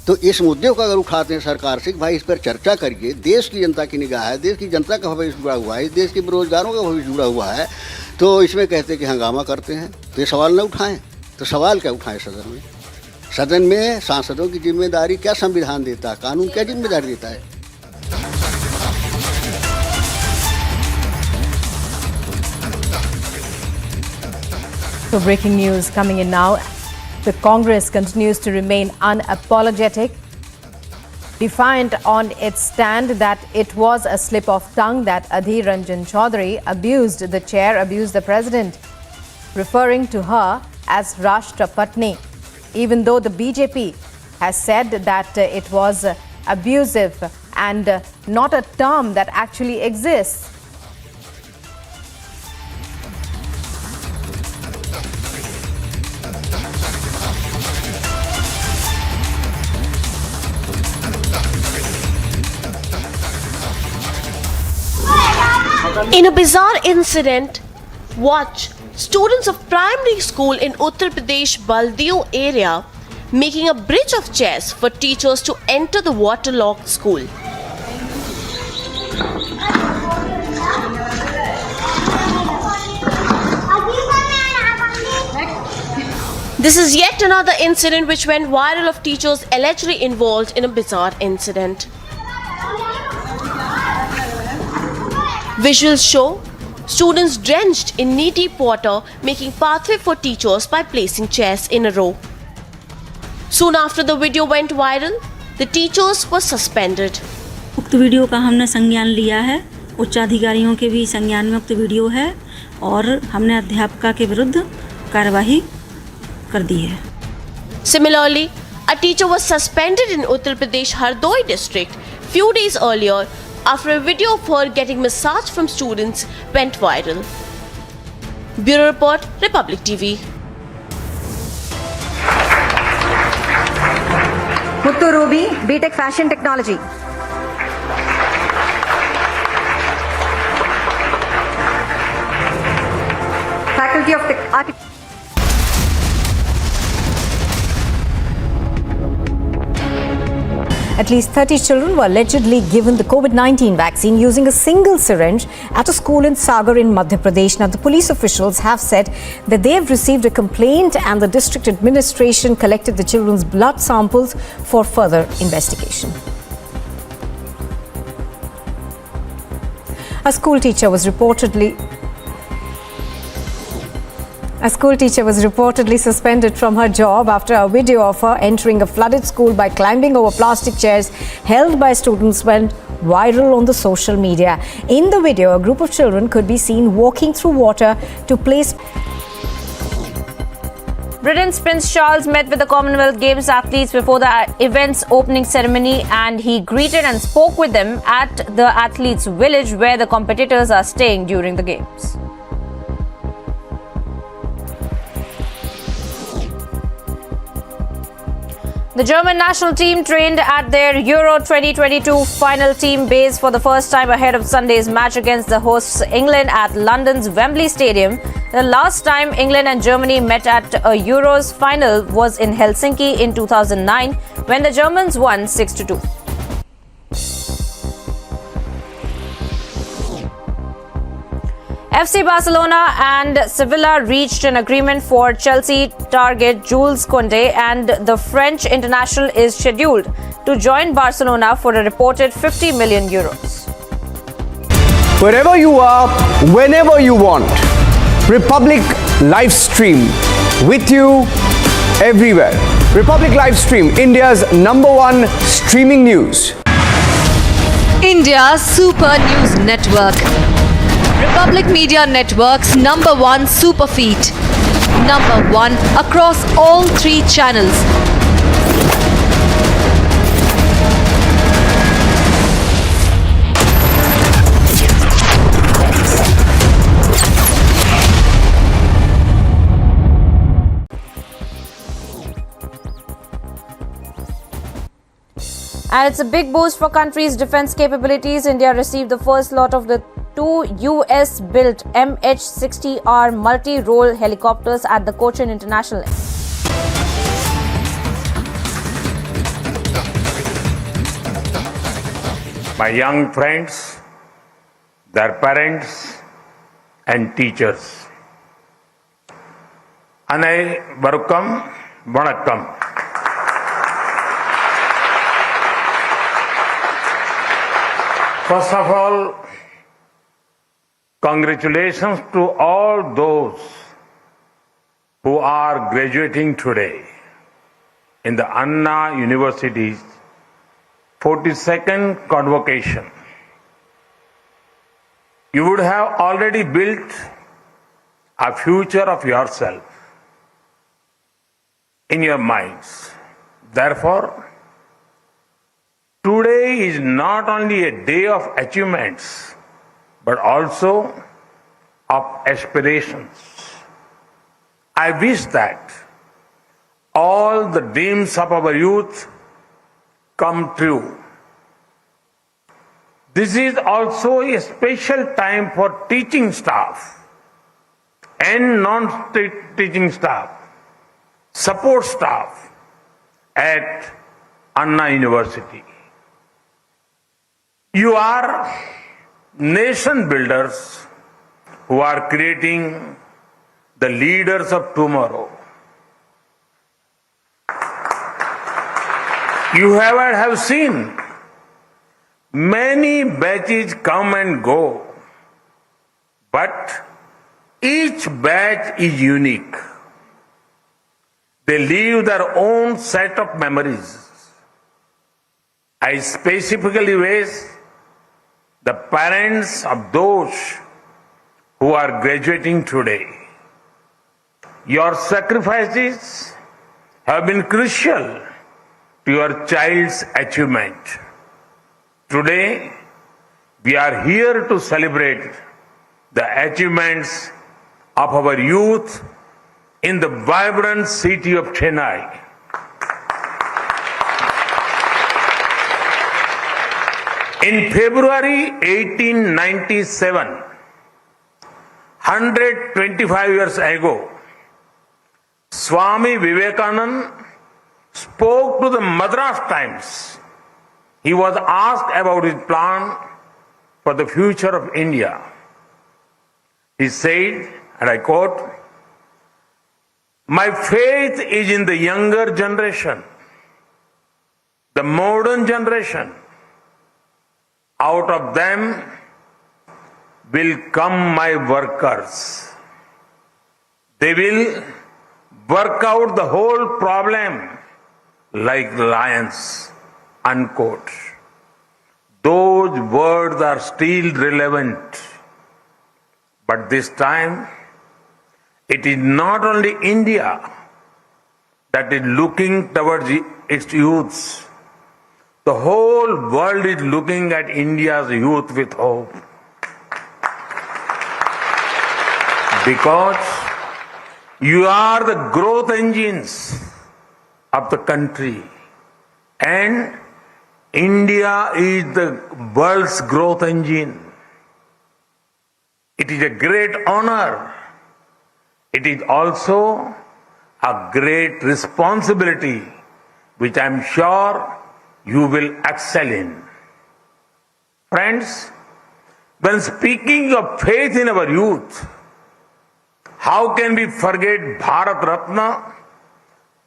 तो इस मुद्दे को अगर उठाते हैं सरकार से कि भाई इस पर चर्चा करिए, देश की जनता की निगाह है, देश की जनता का भविष्य जुड़ा हुआ है, इस देश के बेरोजगारों का भविष्य जुड़ा हुआ है, तो इसमें कहते हैं कि हंगामा करते हैं, तो ये सवाल न उठाएं। तो सवाल क्या उठाएं सदन में? सदन में सांसदों की जिम्मेदारी क्या संविधान देता है, कानून क्या जिम्मेदारी देता है? So breaking news coming in now. The Congress continues to remain unapologetic, defiant on its stand that it was a slip of tongue that Adhir Ranjan Chaudhary abused the chair, abused the president, referring to her as Rashtrapatni, even though the BJP has said that it was abusive and not a term that actually exists. In a bizarre incident, watch students of primary school in Uttar Pradesh Baldio area making a bridge of chairs for teachers to enter the waterlogged school. This is yet another incident which went viral of teachers allegedly involved in a bizarre incident. Visuals show students drenched in knee-deep water making pathway for teachers by placing chairs in a row. Soon after the video went viral, the teachers were suspended. उक्त video का हमने संज्ञान लिया है, उच्च अधिकारियों के भी संज्ञान में उक्त वीडियो है और हमने अध्यापका के विरुद्ध कार्यवाही कर दी है. Similarly, a teacher was suspended in Uttar Pradesh Hardoi district few days earlier after a video of her getting massage from students went viral. Bureau Report, Republic TV. Muthu Ruby, BTech Fashion Technology. Faculty of Architecture. At least 30 children were allegedly given the COVID-19 vaccine using a single syringe at a school in Sagar in Madhya Pradesh. Now, the police officials have said that they have received a complaint and the district administration collected the children's blood samples for further investigation. A school teacher was reportedly suspended from her job after a video of her entering a flooded school by climbing over plastic chairs held by students went viral on the social media. In the video, a group of children could be seen walking through water to place. Britain's Prince Charles met with the Commonwealth Games athletes before the event's opening ceremony, and he greeted and spoke with them at the athletes' village where the competitors are staying during the Games. The German national team trained at their Euro 2022 final team base for the first time ahead of Sunday's match against the hosts England at London's Wembley Stadium. The last time England and Germany met at a Euros final was in Helsinki in 2009 when the Germans won 6-2. FC Barcelona and Sevilla reached an agreement for Chelsea target Jules Koundé, and the French international is scheduled to join Barcelona for a reported €50 million. Wherever you are, whenever you want, Republic live stream with you everywhere. Republic live stream, India's #1 streaming news. India's Super News Network. Republic Media Network's #1 super feed. #1 across all 3 channels. And it's a big boost for country's defense capabilities. India received the first lot of the 2 US-built MH-60R multi-role helicopters at the Cochin International. My young friends, their parents and teachers, Anaivarukam Vanakkam. First of all, congratulations to all those who are graduating today in the Anna University's 42nd Convocation. You would have already built a future of yourself in your minds. Therefore, today is not only a day of achievements, but also of aspirations. I wish that all the dreams of our youth come true. This is also a special time for teaching staff and non-teaching staff, support staff at Anna University. You are nation builders who are creating the leaders of tomorrow. You have seen many batches come and go, but each batch is unique. They leave their own set of memories. I specifically wish the parents of those who are graduating today, your sacrifices have been crucial to your child's achievement. Today, we are here to celebrate the achievements of our youth in the vibrant city of Chennai. In February 1897, 125 years ago, Swami Vivekananda spoke to the Madras Times. He was asked about his plan for the future of India. He said, and I quote, "My faith is in the younger generation, the modern generation. Out of them will come my workers. They will work out the whole problem like lions," unquote. Those words are still relevant. But this time, it is not only India that is looking towards its youths. The whole world is looking at India's youth with hope. Because you are the growth engines of the country. And India is the world's growth engine. It is a great honor. It is also a great responsibility, which I am sure you will excel in. Friends, when speaking of faith in our youth, how can we forget Bharat Ratna,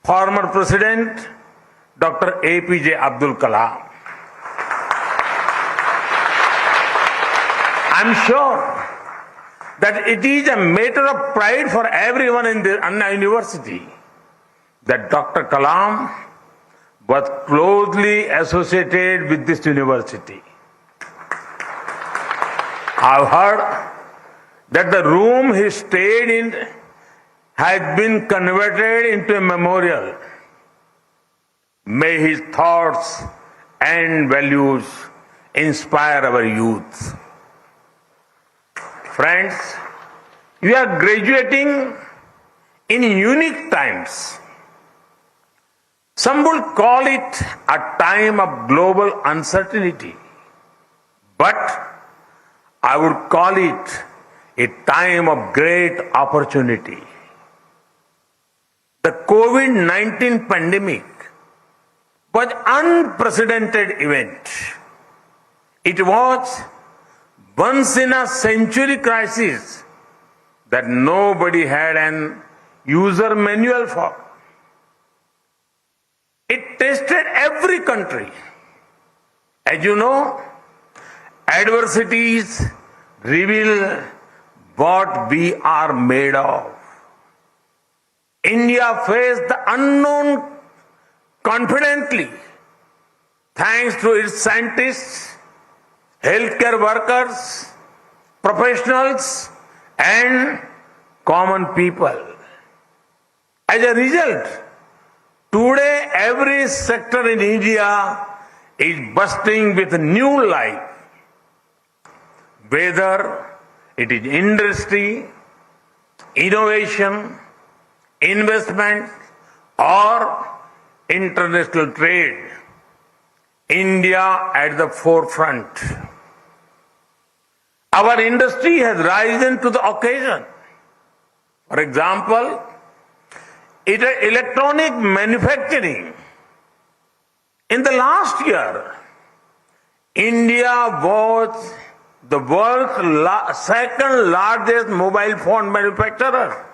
former President Dr. APJ Abdul Kalam? I'm sure that it is a matter of pride for everyone in the Anna University that Dr. Kalam was closely associated with this university. I've heard that the room he stayed in has been converted into a memorial. May his thoughts and values inspire our youth. Friends, we are graduating in unique times. Some would call it a time of global uncertainty, but I would call it a time of great opportunity. The COVID-19 pandemic was an unprecedented event. It was once in a century crisis that nobody had an user manual for. It tested every country. As you know, adversities reveal what we are made of. India faced the unknown confidently thanks to its scientists, healthcare workers, professionals, and common people. As a result, today every sector in India is bursting with new life. Whether it is industry, innovation, investment, or international trade, India at the forefront. Our industry has risen to the occasion. For example, electronic manufacturing. In the last year, India was the world's second largest mobile phone manufacturer.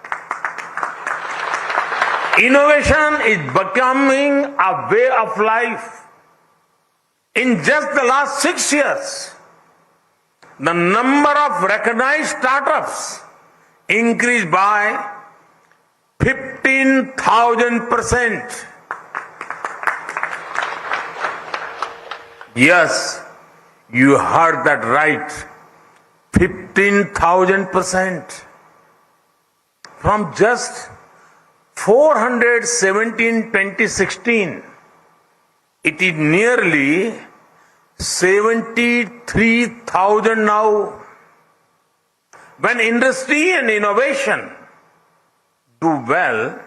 Innovation is becoming a way of life. In just the last 6 years, the number of recognized startups increased by 15,000%. Yes, you heard that right. 15,000%. From just 417 in 2016, it is nearly 73,000 now. When industry and innovation do well,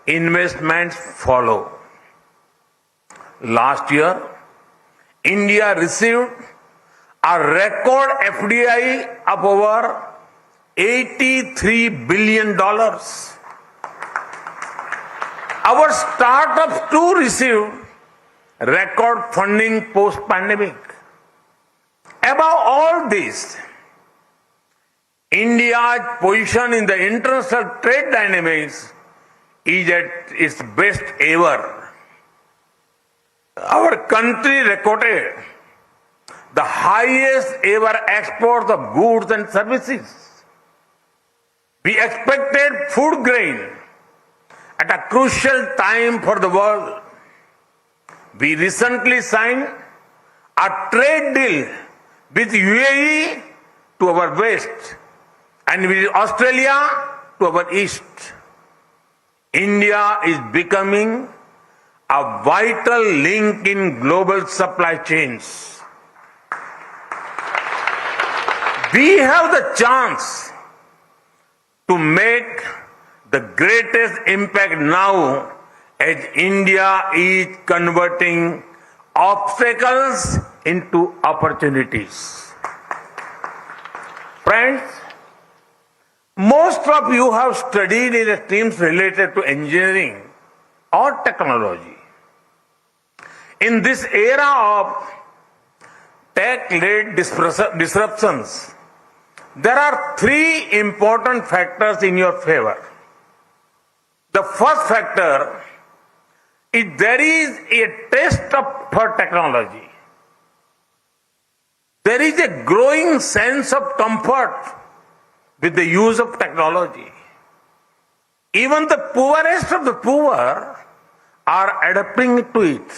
investments follow. Last year, India received a record FDI of over $83 billion. Our startups too received record funding post-pandemic. Above all this, India's position in the international trade dynamics is at its best ever. Our country recorded the highest ever exports of goods and services. We expected food grain at a crucial time for the world. We recently signed a trade deal with UAE to our west and with Australia to our east. India is becoming a vital link in global supply chains. We have the chance to make the greatest impact now as India is converting obstacles into opportunities. Friends, most of you have studied in streams related to engineering or technology. In this era of tech-led disruptions, there are three important factors in your favor. The first factor is there is a taste for technology. There is a growing sense of comfort with the use of technology. Even the poorest of the poor are adapting to it.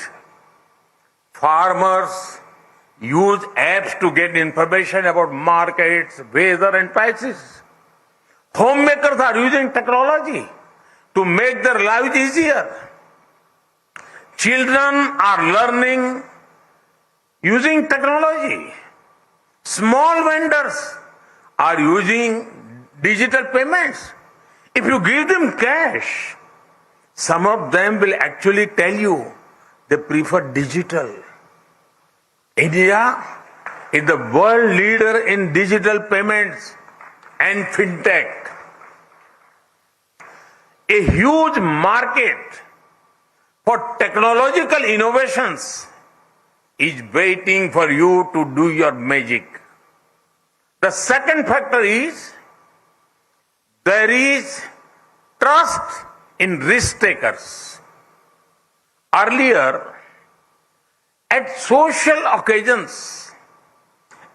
Farmers use apps to get information about markets, weather and prices. Homemakers are using technology to make their lives easier. Children are learning using technology. Small vendors are using digital payments. If you give them cash, some of them will actually tell you they prefer digital. India is the world leader in digital payments and fintech. A huge market for technological innovations is waiting for you to do your magic. The second factor is there is trust in risk takers. Earlier, at social occasions,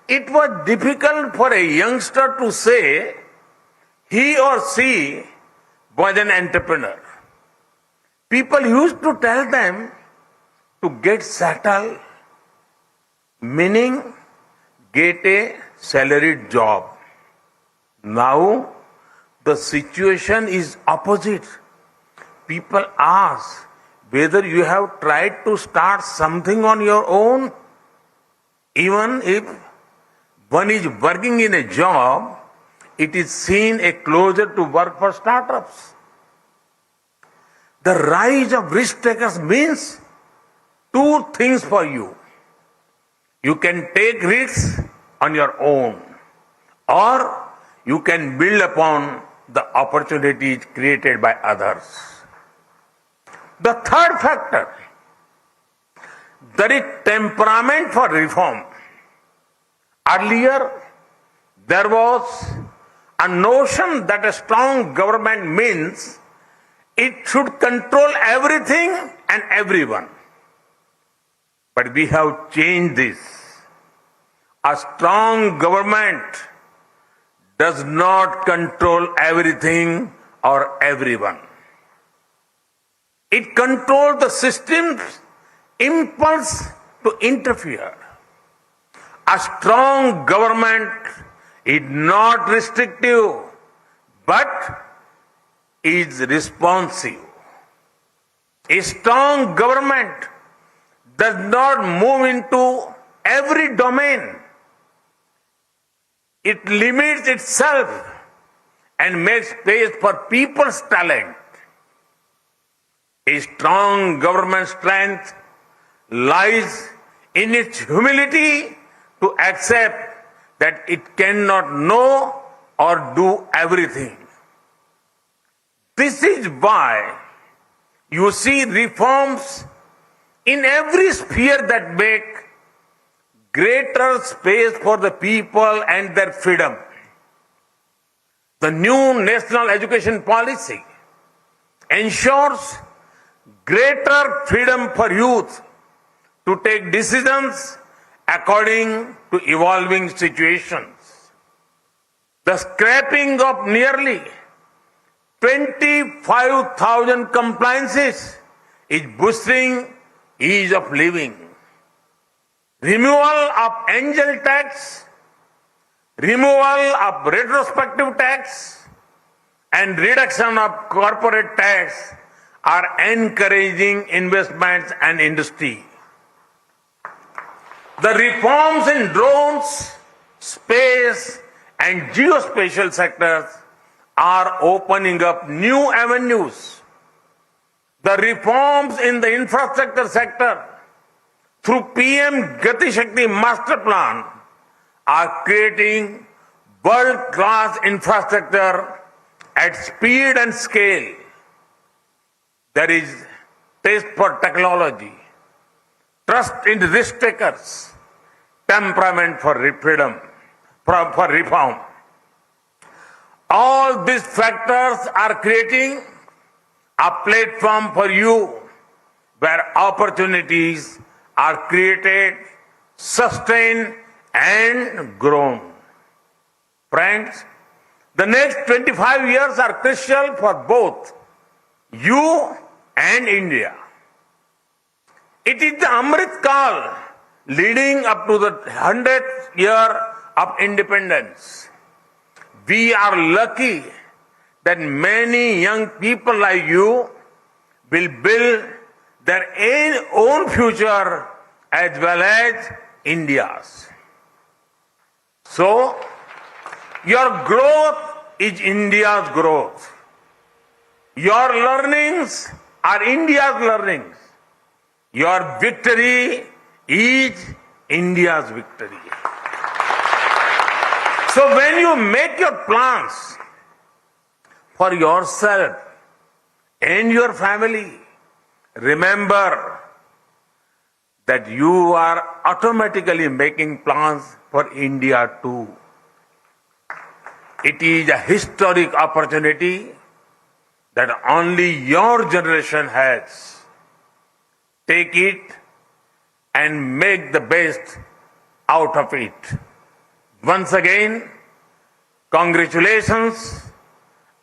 it was difficult for a youngster to say he or she was an entrepreneur. People used to tell them to get settled, meaning get a salaried job. Now, the situation is opposite. People ask whether you have tried to start something on your own. Even if one is working in a job, it is seen a closer to work for startups. The rise of risk takers means two things for you. You can take risks on your own, or you can build upon the opportunities created by others. The third factor, there is temperament for reform. Earlier, there was a notion that a strong government means it should control everything and everyone. But we have changed this. A strong government does not control everything or everyone. It controls the system's impulse to interfere. A strong government is not restrictive, but is responsive. A strong government does not move into every domain. It limits itself and makes space for people's talent. A strong government strength lies in its humility to accept that it cannot know or do everything. This is why you see reforms in every sphere that make greater space for the people and their freedom. The new national education policy ensures greater freedom for youth to take decisions according to evolving situations. The scrapping of nearly 25,000 compliances is boosting ease of living. Removal of angel tax, removal of retrospective tax, and reduction of corporate tax are encouraging investments and industry. The reforms in drones, space, and geospatial sectors are opening up new avenues. The reforms in the infrastructure sector through PM Gati Shakti Master Plan are creating world-class infrastructure at speed and scale. There is taste for technology, trust in risk takers, temperament for freedom, for reform. All these factors are creating a platform for you where opportunities are created, sustained, and grown. Friends, the next 25 years are crucial for both you and India. It is the Amrit Kal leading up to the 100th year of independence. We are lucky that many young people like you will build their own future as well as India's. So, your growth is India's growth. Your learnings are India's learnings. Your victory is India's victory. So when you make your plans for yourself and your family, remember that you are automatically making plans for India too. It is a historic opportunity that only your generation has. Take it and make the best out of it. Once again, congratulations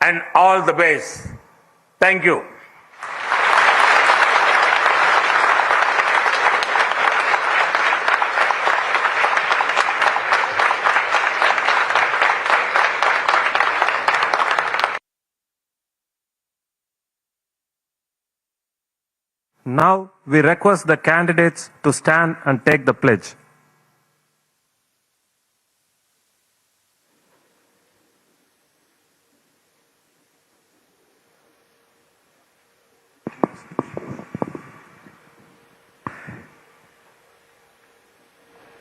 and all the best. Thank you. Now we request the candidates to stand and take the pledge.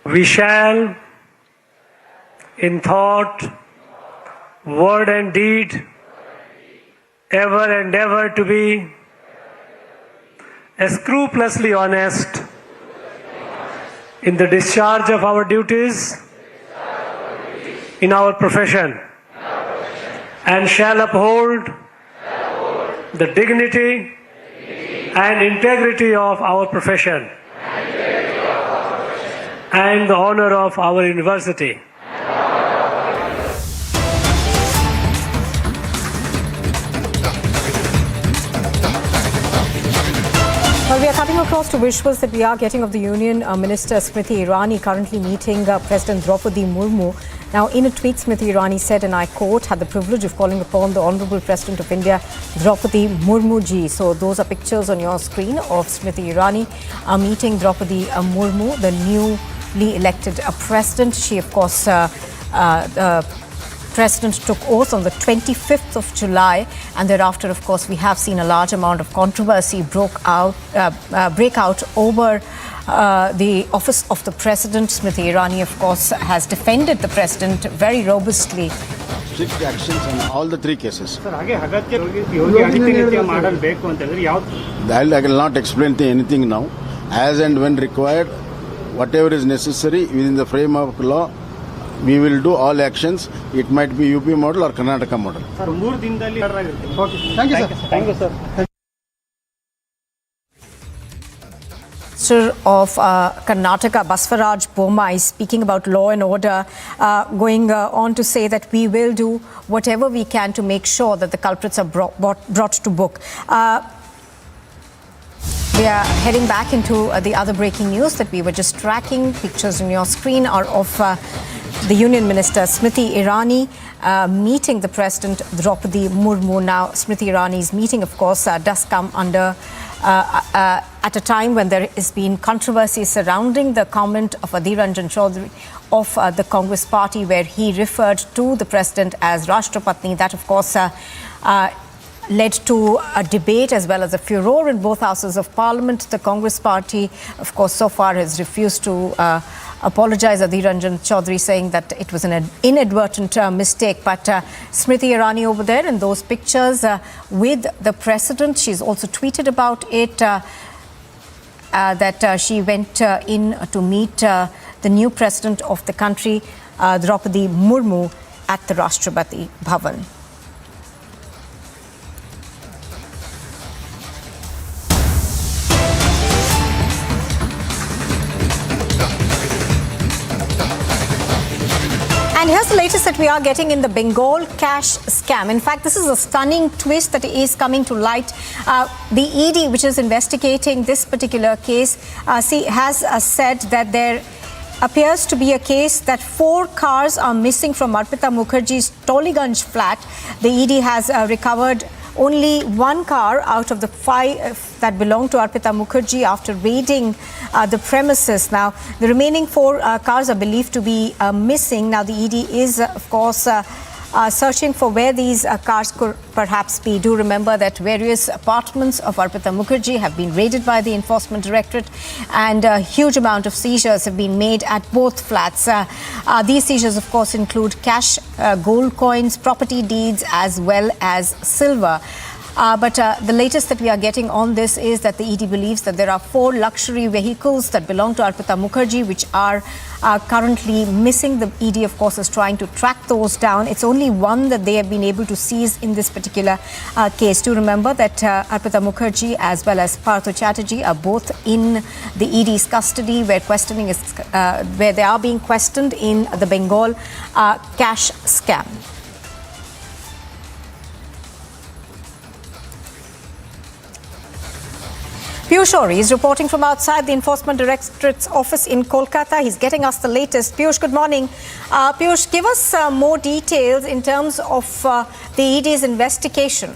We shall, in thought, word and deed, ever and ever to be scrupulously honest in the discharge of our duties in our profession, and shall uphold the dignity and integrity of our profession and the honor of our university. Well, we are cutting across to visuals that we are getting of the Union Minister Smriti Irani currently meeting President Draupadi Murmu. Now, in a tweet, Smriti Irani said, and I quote, "Had the privilege of calling upon the Honourable President of India, Draupadi Murmu ji." So those are pictures on your screen of Smriti Irani meeting Draupadi Murmu, the newly elected president. She, of course, President took oath on the 25th of July, and thereafter, of course, we have seen a large amount of controversy break out over the office of the President. Smriti Irani, of course, has defended the President very robustly. Strict actions on all the three cases. I will not explain anything now. As and when required, whatever is necessary within the frame of law, we will do all actions. It might be UP model or Karnataka model. Thank you, sir. Thank you, sir. Minister of Karnataka, Basvaraj Bommai, is speaking about law and order, going on to say that we will do whatever we can to make sure that the culprits are brought to book. We are heading back into the other breaking news that we were just tracking. Pictures on your screen are of the Union Minister Smriti Irani meeting the President Draupadi Murmu. Now, Smriti Irani's meeting, of course, does come under at a time when there has been controversy surrounding the comment of Adhir Ranjan Chaudhary of the Congress party, where he referred to the President as Rashtrapatni. That, of course, led to a debate as well as a furor in both houses of parliament. The Congress party, of course, so far has refused to apologize. Adhir Ranjan Chaudhary saying that it was an inadvertent mistake. But Smriti Irani over there in those pictures with the President, she's also tweeted about it, that she went in to meet the new President of the country, Draupadi Murmu, at the Rashtrapati Bhavan. And here's the latest that we are getting in the Bengal cash scam. In fact, this is a stunning twist that is coming to light. The ED, which is investigating this particular case, has said that there appears to be a case that 4 cars are missing from Arpita Mukherjee's Toliganj flat. The ED has recovered only 1 car out of the 5 that belong to Arpita Mukherjee after raiding the premises. Now, the remaining 4 cars are believed to be missing. Now, the ED is, of course, searching for where these cars could perhaps be. Do remember that various apartments of Arpita Mukherjee have been raided by the Enforcement Directorate, and a huge amount of seizures have been made at both flats. These seizures, of course, include cash, gold coins, property deeds, as well as silver. But the latest that we are getting on this is that the ED believes that there are 4 luxury vehicles that belong to Arpita Mukherjee which are currently missing. The ED, of course, is trying to track those down. It's only one that they have been able to seize in this particular case. Do remember that Arpita Mukherjee as well as Partha Chatterjee are both in the ED's custody, where questioning is where they are being questioned in the Bengal cash scam. Piyush Ori is reporting from outside the Enforcement Directorate's office in Kolkata. He's getting us the latest. Piyush, good morning. Piyush, give us more details in terms of the ED's investigation.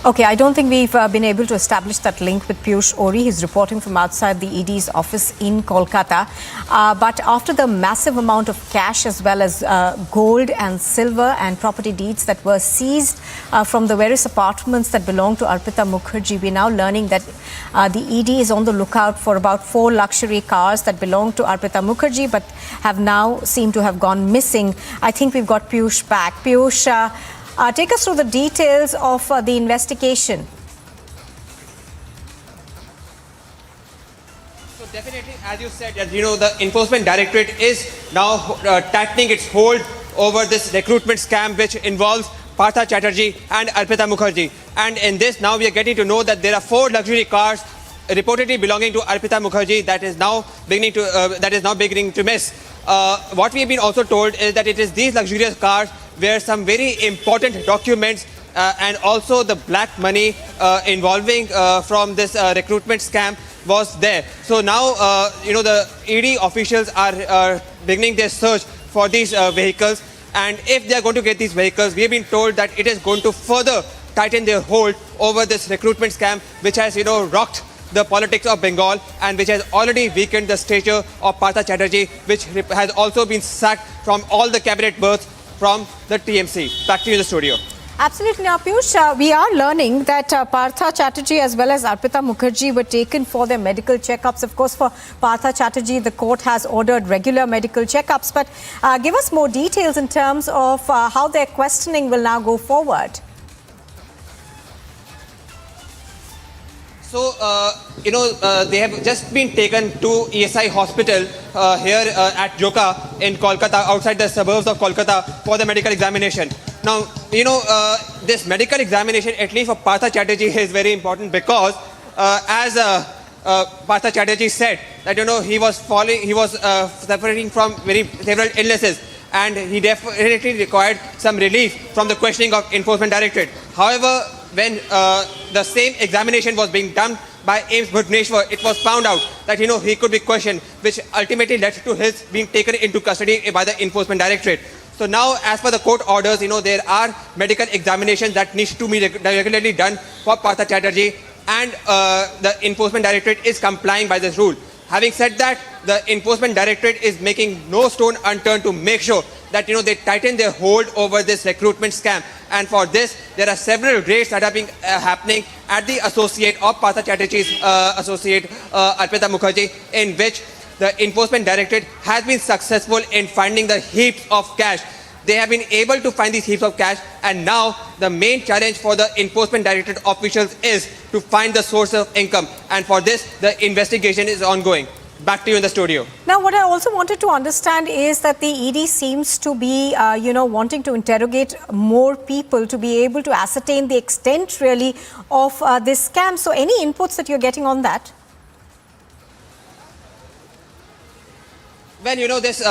Okay, I don't think we've been able to establish that link with Piyush Ori. He's reporting from outside the ED's office in Kolkata. But after the massive amount of cash as well as gold and silver and property deeds that were seized from the various apartments that belong to Arpita Mukherjee, we're now learning that the ED is on the lookout for about 4 luxury cars that belong to Arpita Mukherjee but have now seemed to have gone missing. I think we've got Piyush back. Piyush, take us through the details of the investigation. So definitely, as you said, as you know, the Enforcement Directorate is now tightening its hold over this recruitment scam which involves Partha Chatterjee and Arpita Mukherjee. And in this, now we are getting to know that there are 4 luxury cars reportedly belonging to Arpita Mukherjee that is now beginning to miss. What we have been also told is that it is these luxurious cars where some very important documents and also the black money involving from this recruitment scam was there. So now, the ED officials are beginning their search for these vehicles. And if they are going to get these vehicles, we have been told that it is going to further tighten their hold over this recruitment scam, which has, rocked the politics of Bengal and which has already weakened the stature of Partha Chatterjee, which has also been sacked from all the cabinet berths from the TMC. Back to you in the studio. Absolutely. Now, Piyush, we are learning that Partha Chatterjee as well as Arpita Mukherjee were taken for their medical checkups. Of course, for Partha Chatterjee, the court has ordered regular medical checkups. But give us more details in terms of how their questioning will now go forward. So, they have just been taken to ESI hospital here at Joka in Kolkata, outside the suburbs of Kolkata, for the medical examination. Now, this medical examination, at least for Partha Chatterjee, is very important because, as Partha Chatterjee said, that he was suffering from several illnesses, and he definitely required some relief from the questioning of Enforcement Directorate. However, when the same examination was being done by Ames Bhubaneswar, it was found out that he could be questioned, which ultimately led to his being taken into custody by the Enforcement Directorate. So now, as per the court orders, there are medical examinations that need to be regularly done for Partha Chatterjee, and the Enforcement Directorate is complying by this rule. Having said that, the Enforcement Directorate is making no stone unturned to make sure that they tighten their hold over this recruitment scam. And for this, there are several raids that have been happening at the associate of Partha Chatterjee's associate Arpita Mukherjee, in which the Enforcement Directorate has been successful in finding the heaps of cash. They have been able to find these heaps of cash, and now the main challenge for the Enforcement Directorate officials is to find the source of income. And for this, the investigation is ongoing. Back to you in the studio. Now, what I also wanted to understand is that the ED seems to be, wanting to interrogate more people to be able to ascertain the extent really of this scam. So any inputs that you're getting on that? Well, this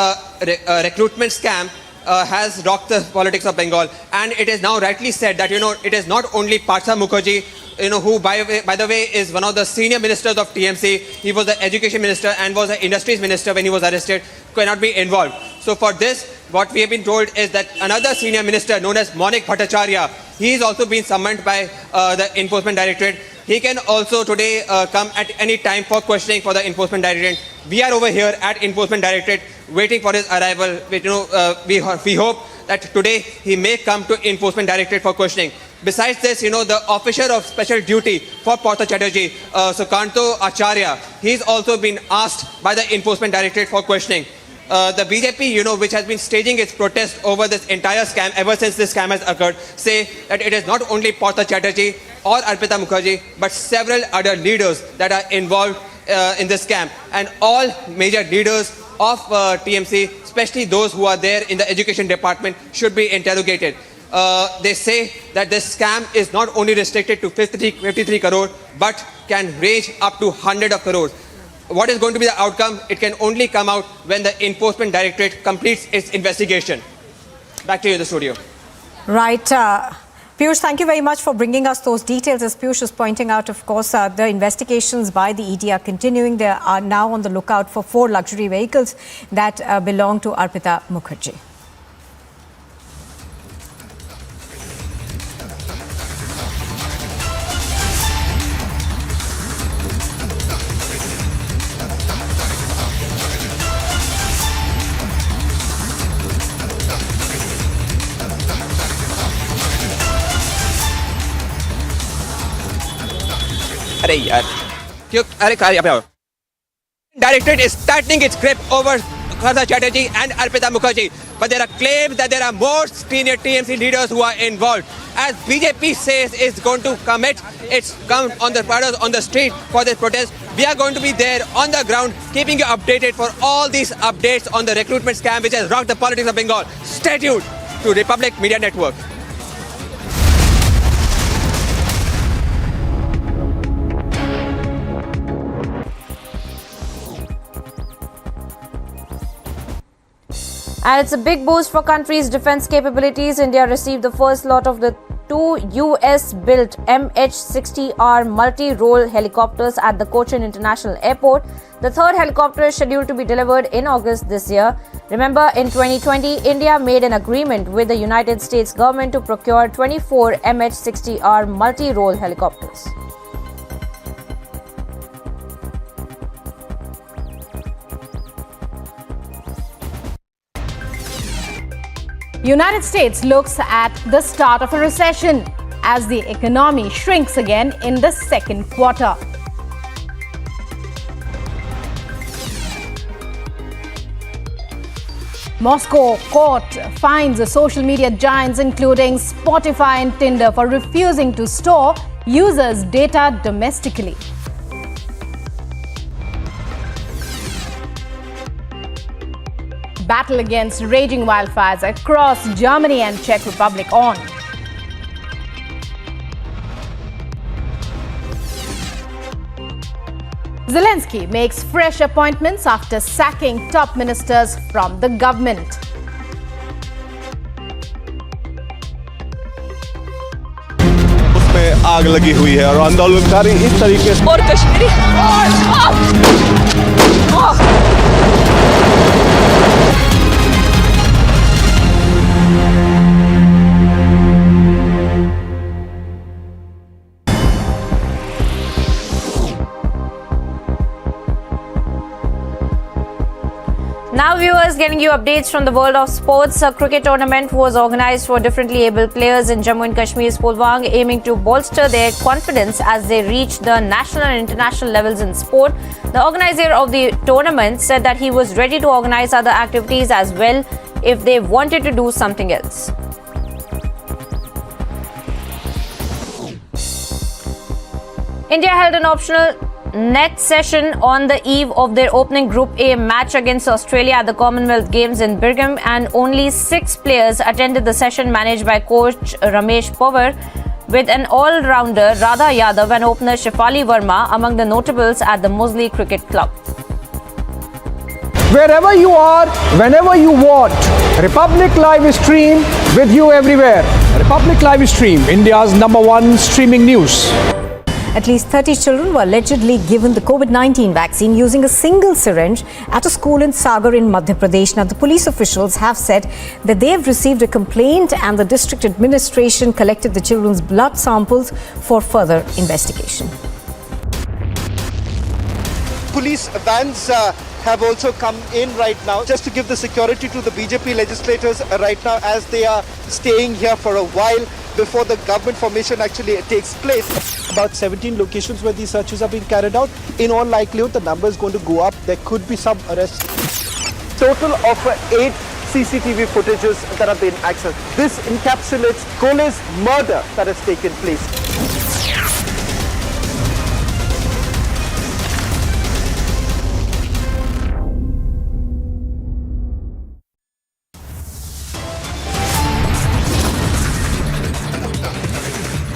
recruitment scam has rocked the politics of Bengal, and it is now rightly said that it is not only Partha Mukherjee, who by the way is one of the senior ministers of TMC. He was the education minister and was the industries minister when he was arrested, cannot be involved. So for this, what we have been told is that another senior minister known as Maulik Bhattacharya, he is also been summoned by the Enforcement Directorate. He can also today come at any time for questioning for the Enforcement Directorate. We are over here at Enforcement Directorate waiting for his arrival. We hope that today he may come to Enforcement Directorate for questioning. Besides this, the officer of special duty for Partha Chatterjee, Sukanto Acharya, he's also been asked by the Enforcement Directorate for questioning. The BJP, which has been staging its protest over this entire scam ever since this scam has occurred, say that it is not only Partha Chatterjee or Arpita Mukherjee, but several other leaders that are involved in this scam. And all major leaders of TMC, especially those who are there in the education department, should be interrogated. They say that this scam is not only restricted to 53 crore, but can range up to 100 of crores. What is going to be the outcome? It can only come out when the Enforcement Directorate completes its investigation. Back to you in the studio. Right. Piyush, thank you very much for bringing us those details. As Piyush is pointing out, of course, the investigations by the ED are continuing. They are now on the lookout for 4 luxury vehicles that belong to Arpita Mukherjee. Directorate is tightening its grip over Partha Chatterjee and Arpita Mukherjee, but there are claims that there are more senior TMC leaders who are involved. As BJP says is going to commit its count on the street for this protest, we are going to be there on the ground, keeping you updated for all these updates on the recruitment scam which has rocked the politics of Bengal. Stay tuned to Republic Media Network. And it's a big boost for country's defense capabilities. India received the first lot of the 2 US-built MH-60R multi-role helicopters at the Cochin International Airport. The third helicopter is scheduled to be delivered in August this year. Remember, in 2020, India made an agreement with the United States government to procure 24 MH-60R multi-role helicopters. United States looks at the start of a recession as the economy shrinks again in the second quarter. Moscow court fines the social media giants including Spotify and Tinder for refusing to store users' data domestically. Battle against raging wildfires across Germany and Czech Republic on. Zelensky makes fresh appointments after sacking top ministers from the government. आग लगी हुई है और आंदोलनकारी इस तरीके से और Kashmiri Now viewers, getting you updates from the world of sports. A cricket tournament was organized for differently able players in Jammu and Kashmir's Pulwang, aiming to bolster their confidence as they reach the national and international levels in sport. The organizer of the tournament said that he was ready to organize other activities as well if they wanted to do something else. India held an optional net session on the eve of their opening Group A match against Australia at the Commonwealth Games in Birmingham, and only 6 players attended the session managed by coach Ramesh Pawar, with an all-rounder Radha Yadav and opener Shefali Verma among the notables at the Musley Cricket Club. Wherever you are, whenever you want, Republic Live Stream with you everywhere. Republic Live Stream, India's #1 streaming news. At least 30 children were allegedly given the COVID-19 vaccine using a single syringe at a school in Sagar in Madhya Pradesh. Now, the police officials have said that they have received a complaint and the district administration collected the children's blood samples for further investigation. Police vans have also come in right now just to give the security to the BJP legislators right now as they are staying here for a while before the government formation actually takes place. About 17 locations where these searches are being carried out. In all likelihood, the number is going to go up. There could be some arrests. Total of 8 CCTV footages that have been accessed. This encapsulates Kole's murder that has taken place.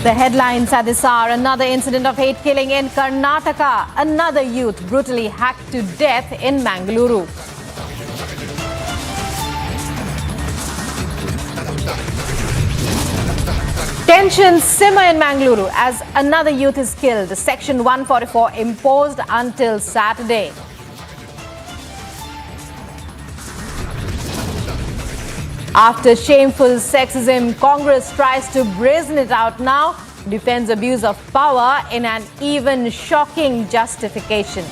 The headlines at this hour: another incident of hate killing in Karnataka. Another youth brutally hacked to death in Mangaluru. Tensions simmer in Mangaluru as another youth is killed. Section 144 imposed until Saturday. After shameful sexism, Congress tries to brazen it out now, defends abuse of power in an even shocking justification.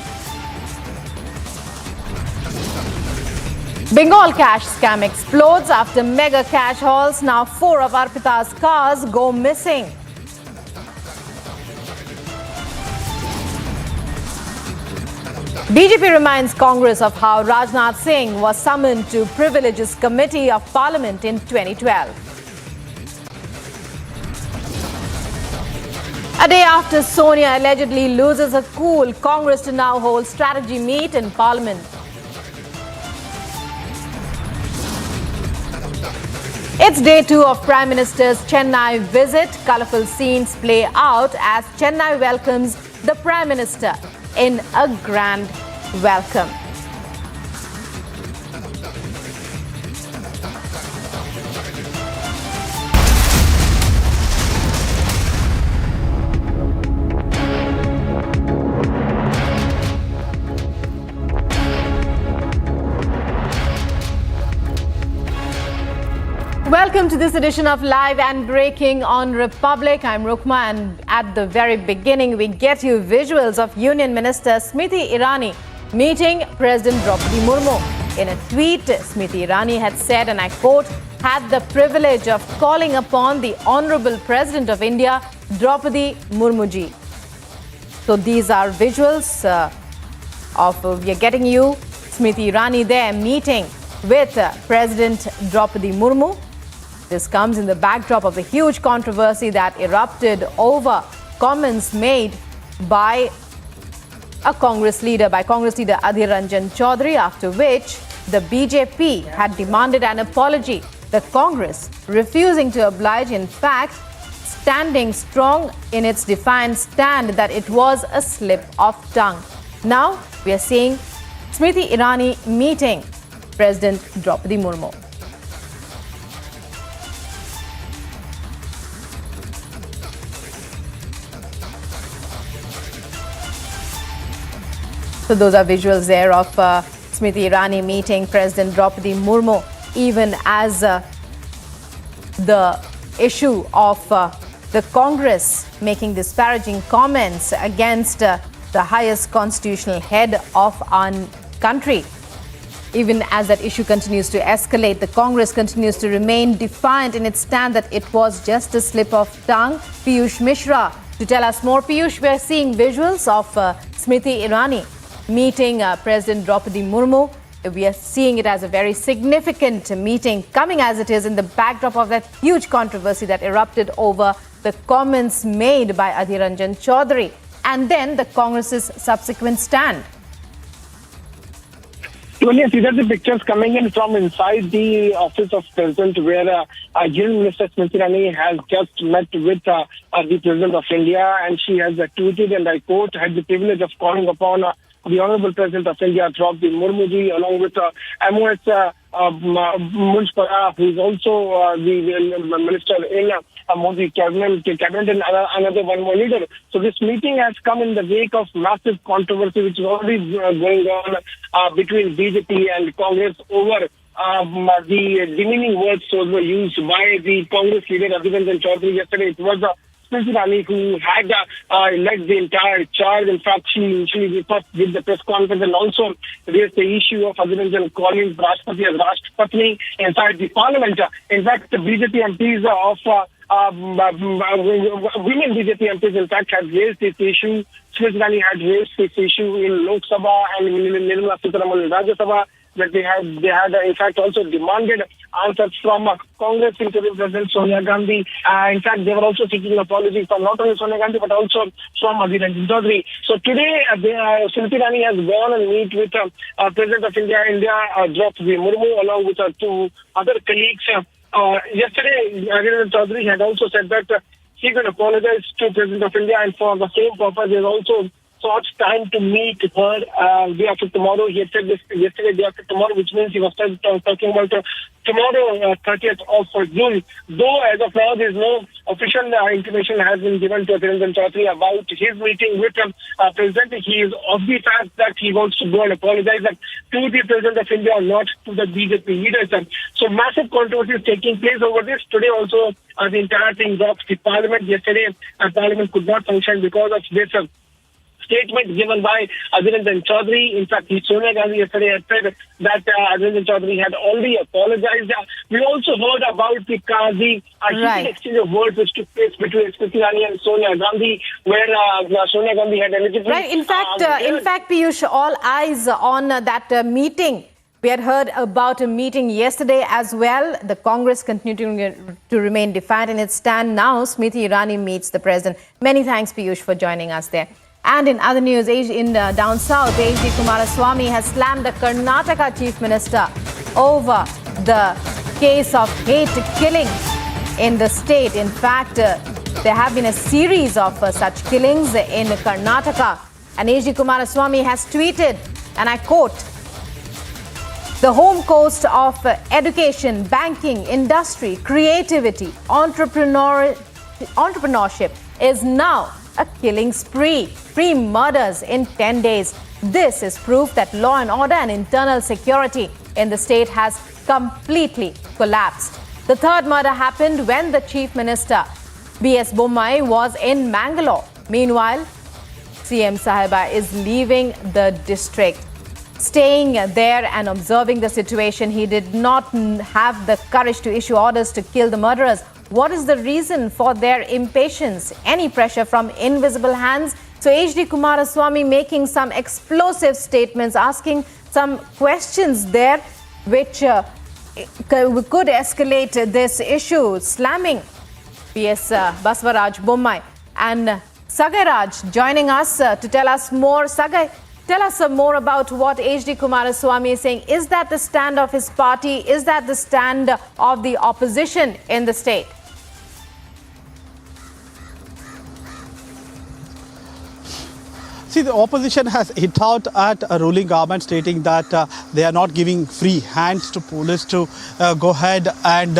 Bengal cash scam explodes after mega cash hauls. Now 4 of Arpita's cars go missing. BJP reminds Congress of how Rajnath Singh was summoned to Privileges Committee of Parliament in 2012. A day after Sonia allegedly loses her cool, Congress to now hold strategy meet in Parliament. It's day 2 of Prime Minister's Chennai visit. Colourful scenes play out as Chennai welcomes the Prime Minister in a grand welcome. Welcome to this edition of Live and Breaking on Republic. I'm Rukma, and at the very beginning we get you visuals of Union Minister Smriti Irani meeting President Draupadi Murmu. In a tweet, Smriti Irani had said, and I quote, "Had the privilege of calling upon the Honourable President of India, Draupadi Murmu ji." So these are visuals we are getting you Smriti Irani there meeting with President Draupadi Murmu. This comes in the backdrop of the huge controversy that erupted over comments made by Congress leader Adhir Ranjan Chaudhary, after which the BJP had demanded an apology. The Congress refusing to oblige, in fact, standing strong in its defiant stand that it was a slip of tongue. Now we are seeing Smriti Irani meeting President Draupadi Murmu. So those are visuals there of Smriti Irani meeting President Draupadi Murmu, even as the issue of the Congress making disparaging comments against the highest constitutional head of our country. Even as that issue continues to escalate, the Congress continues to remain defiant in its stand that it was just a slip of tongue. Piyush Mishra, to tell us more. Piyush, we are seeing visuals of Smriti Irani meeting President Draupadi Murmu. We are seeing it as a very significant meeting, coming as it is in the backdrop of that huge controversy that erupted over the comments made by Adhir Ranjan Chaudhary and then the Congress's subsequent stand. Yes, these are the pictures coming in from inside the office of President, where Union Minister Smriti Irani has just met with the President of India, and she has tweeted, and I quote, "Had the privilege of calling upon the Honorable President of India, Draupadi Murmu ji, along with MOS Munshpara, who is also the minister in Modi cabinet and another one more leader." So this meeting has come in the wake of massive controversy which is already going on between BJP and Congress over the demeaning words those were used by the Congress leader Adhir Ranjan Chaudhary yesterday. It was Smriti Irani who had led the entire charge. In fact, she first did the press conference and also raised the issue of Adhir Ranjan calling Rashtrapati as Rashtrapatni inside the parliament. In fact, the BJP MPs women BJP MPs, in fact, had raised this issue. Smriti Irani had raised this issue in Lok Sabha and Nirmala Sitharaman in Rajya Sabha, that they had in fact also demanded answers from Congress including President Sonia Gandhi. In fact, they were also seeking apology from not only Sonia Gandhi but also from Adhir Ranjan Chaudhary. So today, Smriti Irani has gone and meet with President of India, Draupadi Murmu, along with her two other colleagues. Yesterday, Adhir Ranjan Chaudhary had also said that he could apologize to President of India, and for the same purpose, he has also sought time to meet her day after tomorrow. He had said this yesterday, day after tomorrow, which means he was talking about tomorrow, 30th of June. Though as of now, there is no official information has been given to Adhir Ranjan Chaudhary about his meeting with President. He is of the fact that he wants to go and apologize to the President of India, not to the BJP leaders. So massive controversy is taking place over this. Today also, the entire thing dropped the Parliament. Yesterday, Parliament could not function because of this statement given by Adhir Ranjan Chaudhary. In fact, Sonia Gandhi yesterday had said that Adhir Ranjan Chaudhary had already apologized. We also heard about the heated exchange of words which took place between Smriti Irani and Sonia Gandhi, where Sonia Gandhi had allegedly... Right. In fact, Piyush, all eyes on that meeting. We had heard about a meeting yesterday as well. The Congress continuing to remain defiant in its stand. Now, Smriti Irani meets the President. Many thanks, Piyush, for joining us there. And in other news, down south, H.D. Kumaraswamy has slammed the Karnataka Chief Minister over the case of hate killing in the state. In fact, there have been a series of such killings in Karnataka. And H.D. Kumaraswamy has tweeted, and I quote, "The home coast of education, banking, industry, creativity, entrepreneurship is now a killing spree. 3 murders in 10 days. This is proof that law and order and internal security in the state has completely collapsed." The third murder happened when the Chief Minister, B.S. Bommai, was in Mangalore. Meanwhile, CM Sahiba is leaving the district. Staying there and observing the situation, he did not have the courage to issue orders to kill the murderers. What is the reason for their impatience? Any pressure from invisible hands? So H.D. Kumaraswamy making some explosive statements, asking some questions there, which could escalate this issue, slamming P.S. Baswaraj Bommai. And Sagai Raj joining us to tell us more. Sagai, tell us more about what H.D. Kumaraswamy is saying. Is that the stand of his party? Is that the stand of the opposition in the state? See, the opposition has hit out at a ruling government stating that they are not giving free hands to police to go ahead and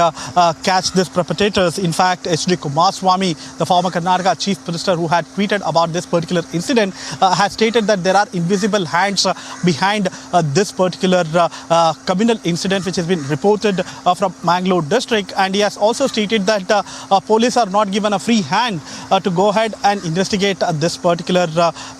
catch these perpetrators. In fact, H.D. Kumaraswamy, the former Karnataka chief minister who had tweeted about this particular incident, has stated that there are invisible hands behind this particular communal incident which has been reported from Mangalore district. And he has also stated that police are not given a free hand to go ahead and investigate this particular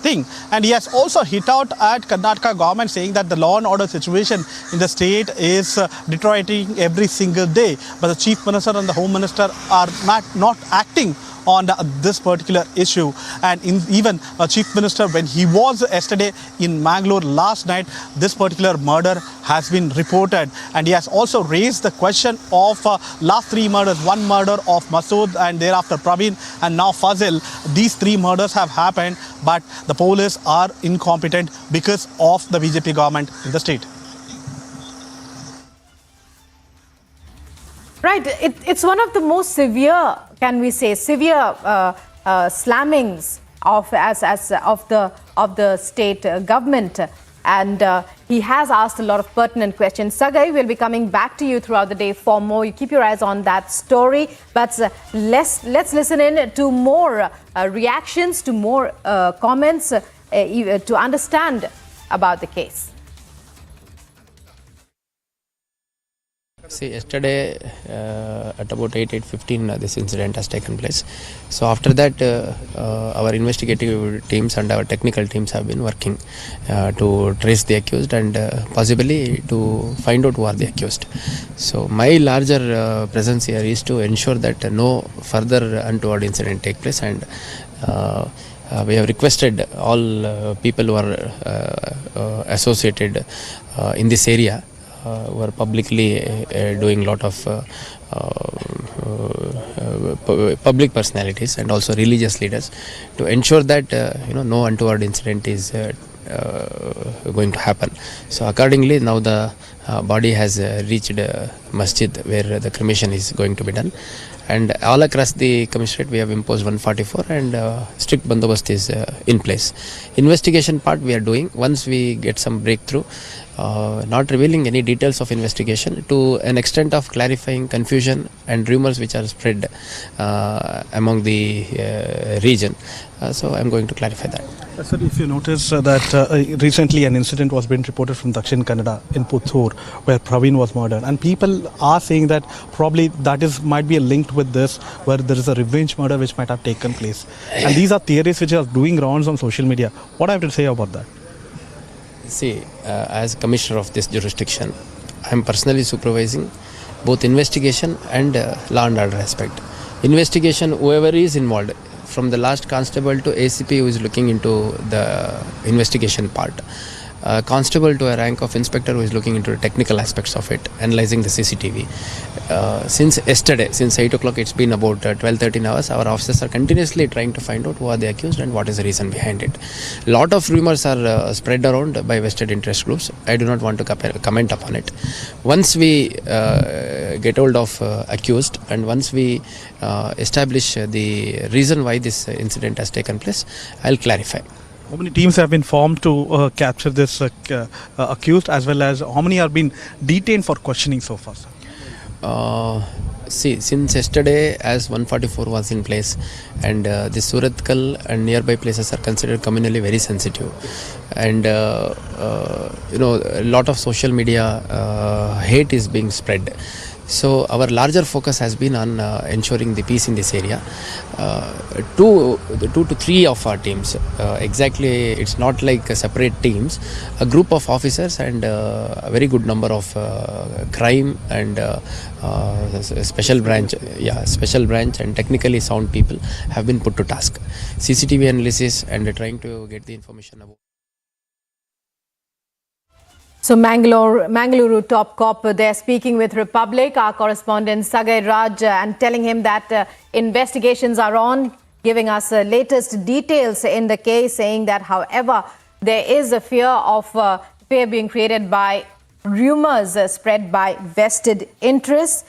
thing. And he has also hit out at Karnataka government saying that the law and order situation in the state is deteriorating every single day. But the chief minister and the home minister are not acting on this particular issue. And even chief minister, when he was yesterday in Mangalore last night, this particular murder has been reported. And he has also raised the question of last three murders, one murder of Masood and thereafter Praveen and now Fazil. These three murders have happened, but the police are incompetent because of the BJP government in the state. Right, it's one of the most severe, can we say, severe slammings of the state government, and he has asked a lot of pertinent questions. Sagai, will be coming back to you throughout the day for more. You keep your eyes on that story, but let's listen in to more reactions, to more comments to understand about the case. See, yesterday at about 8:15 this incident has taken place. So after that our investigative teams and our technical teams have been working to trace the accused and possibly to find out who are the accused. So my larger presence here is to ensure that no further untoward incident take place, and we have requested all people who are associated in this area, who are publicly doing a lot of public personalities and also religious leaders, to ensure that no untoward incident is going to happen. So accordingly, now the body has reached masjid where the cremation is going to be done, and all across the commissionerate we have imposed 144 and strict bandobast is in place. Investigation part we are doing. Once we get some breakthrough, not revealing any details of investigation, to an extent of clarifying confusion and rumors which are spread among the region. So I am going to clarify that. Sir, if you notice that recently an incident was being reported from Dakshin Kannada in Puttur where Praveen was murdered, and people are saying that probably that might be linked with this, where there is a revenge murder which might have taken place. And these are theories which are doing rounds on social media. What I have to say about that? See, as commissioner of this jurisdiction, I am personally supervising both investigation and law and order aspect. Investigation, whoever is involved, from the last constable to ACP who is looking into the investigation part, constable to a rank of inspector who is looking into the technical aspects of it, analyzing the CCTV. Since yesterday, since 8 o'clock, it's been about 12-13 hours, our officers are continuously trying to find out who are the accused and what is the reason behind it. Lot of rumors are spread around by vested interest groups. I do not want to comment upon it. Once we get hold of accused and once we establish the reason why this incident has taken place, I'll clarify. How many teams have been formed to capture this accused, as well as how many have been detained for questioning so far, sir? See, since yesterday, as 144 was in place, and the Suratkal and nearby places are considered communally very sensitive, and a lot of social media hate is being spread. So our larger focus has been on ensuring the peace in this area. 2 to 3 of our teams, exactly, it's not like separate teams, a group of officers and a very good number of crime and special branch and technically sound people have been put to task. CCTV analysis and trying to get the information about. So Mangaluru top cop there speaking with Republic, our correspondent Sagai Raj, and telling him that investigations are on, giving us latest details in the case, saying that however there is a fear being created by rumors spread by vested interests.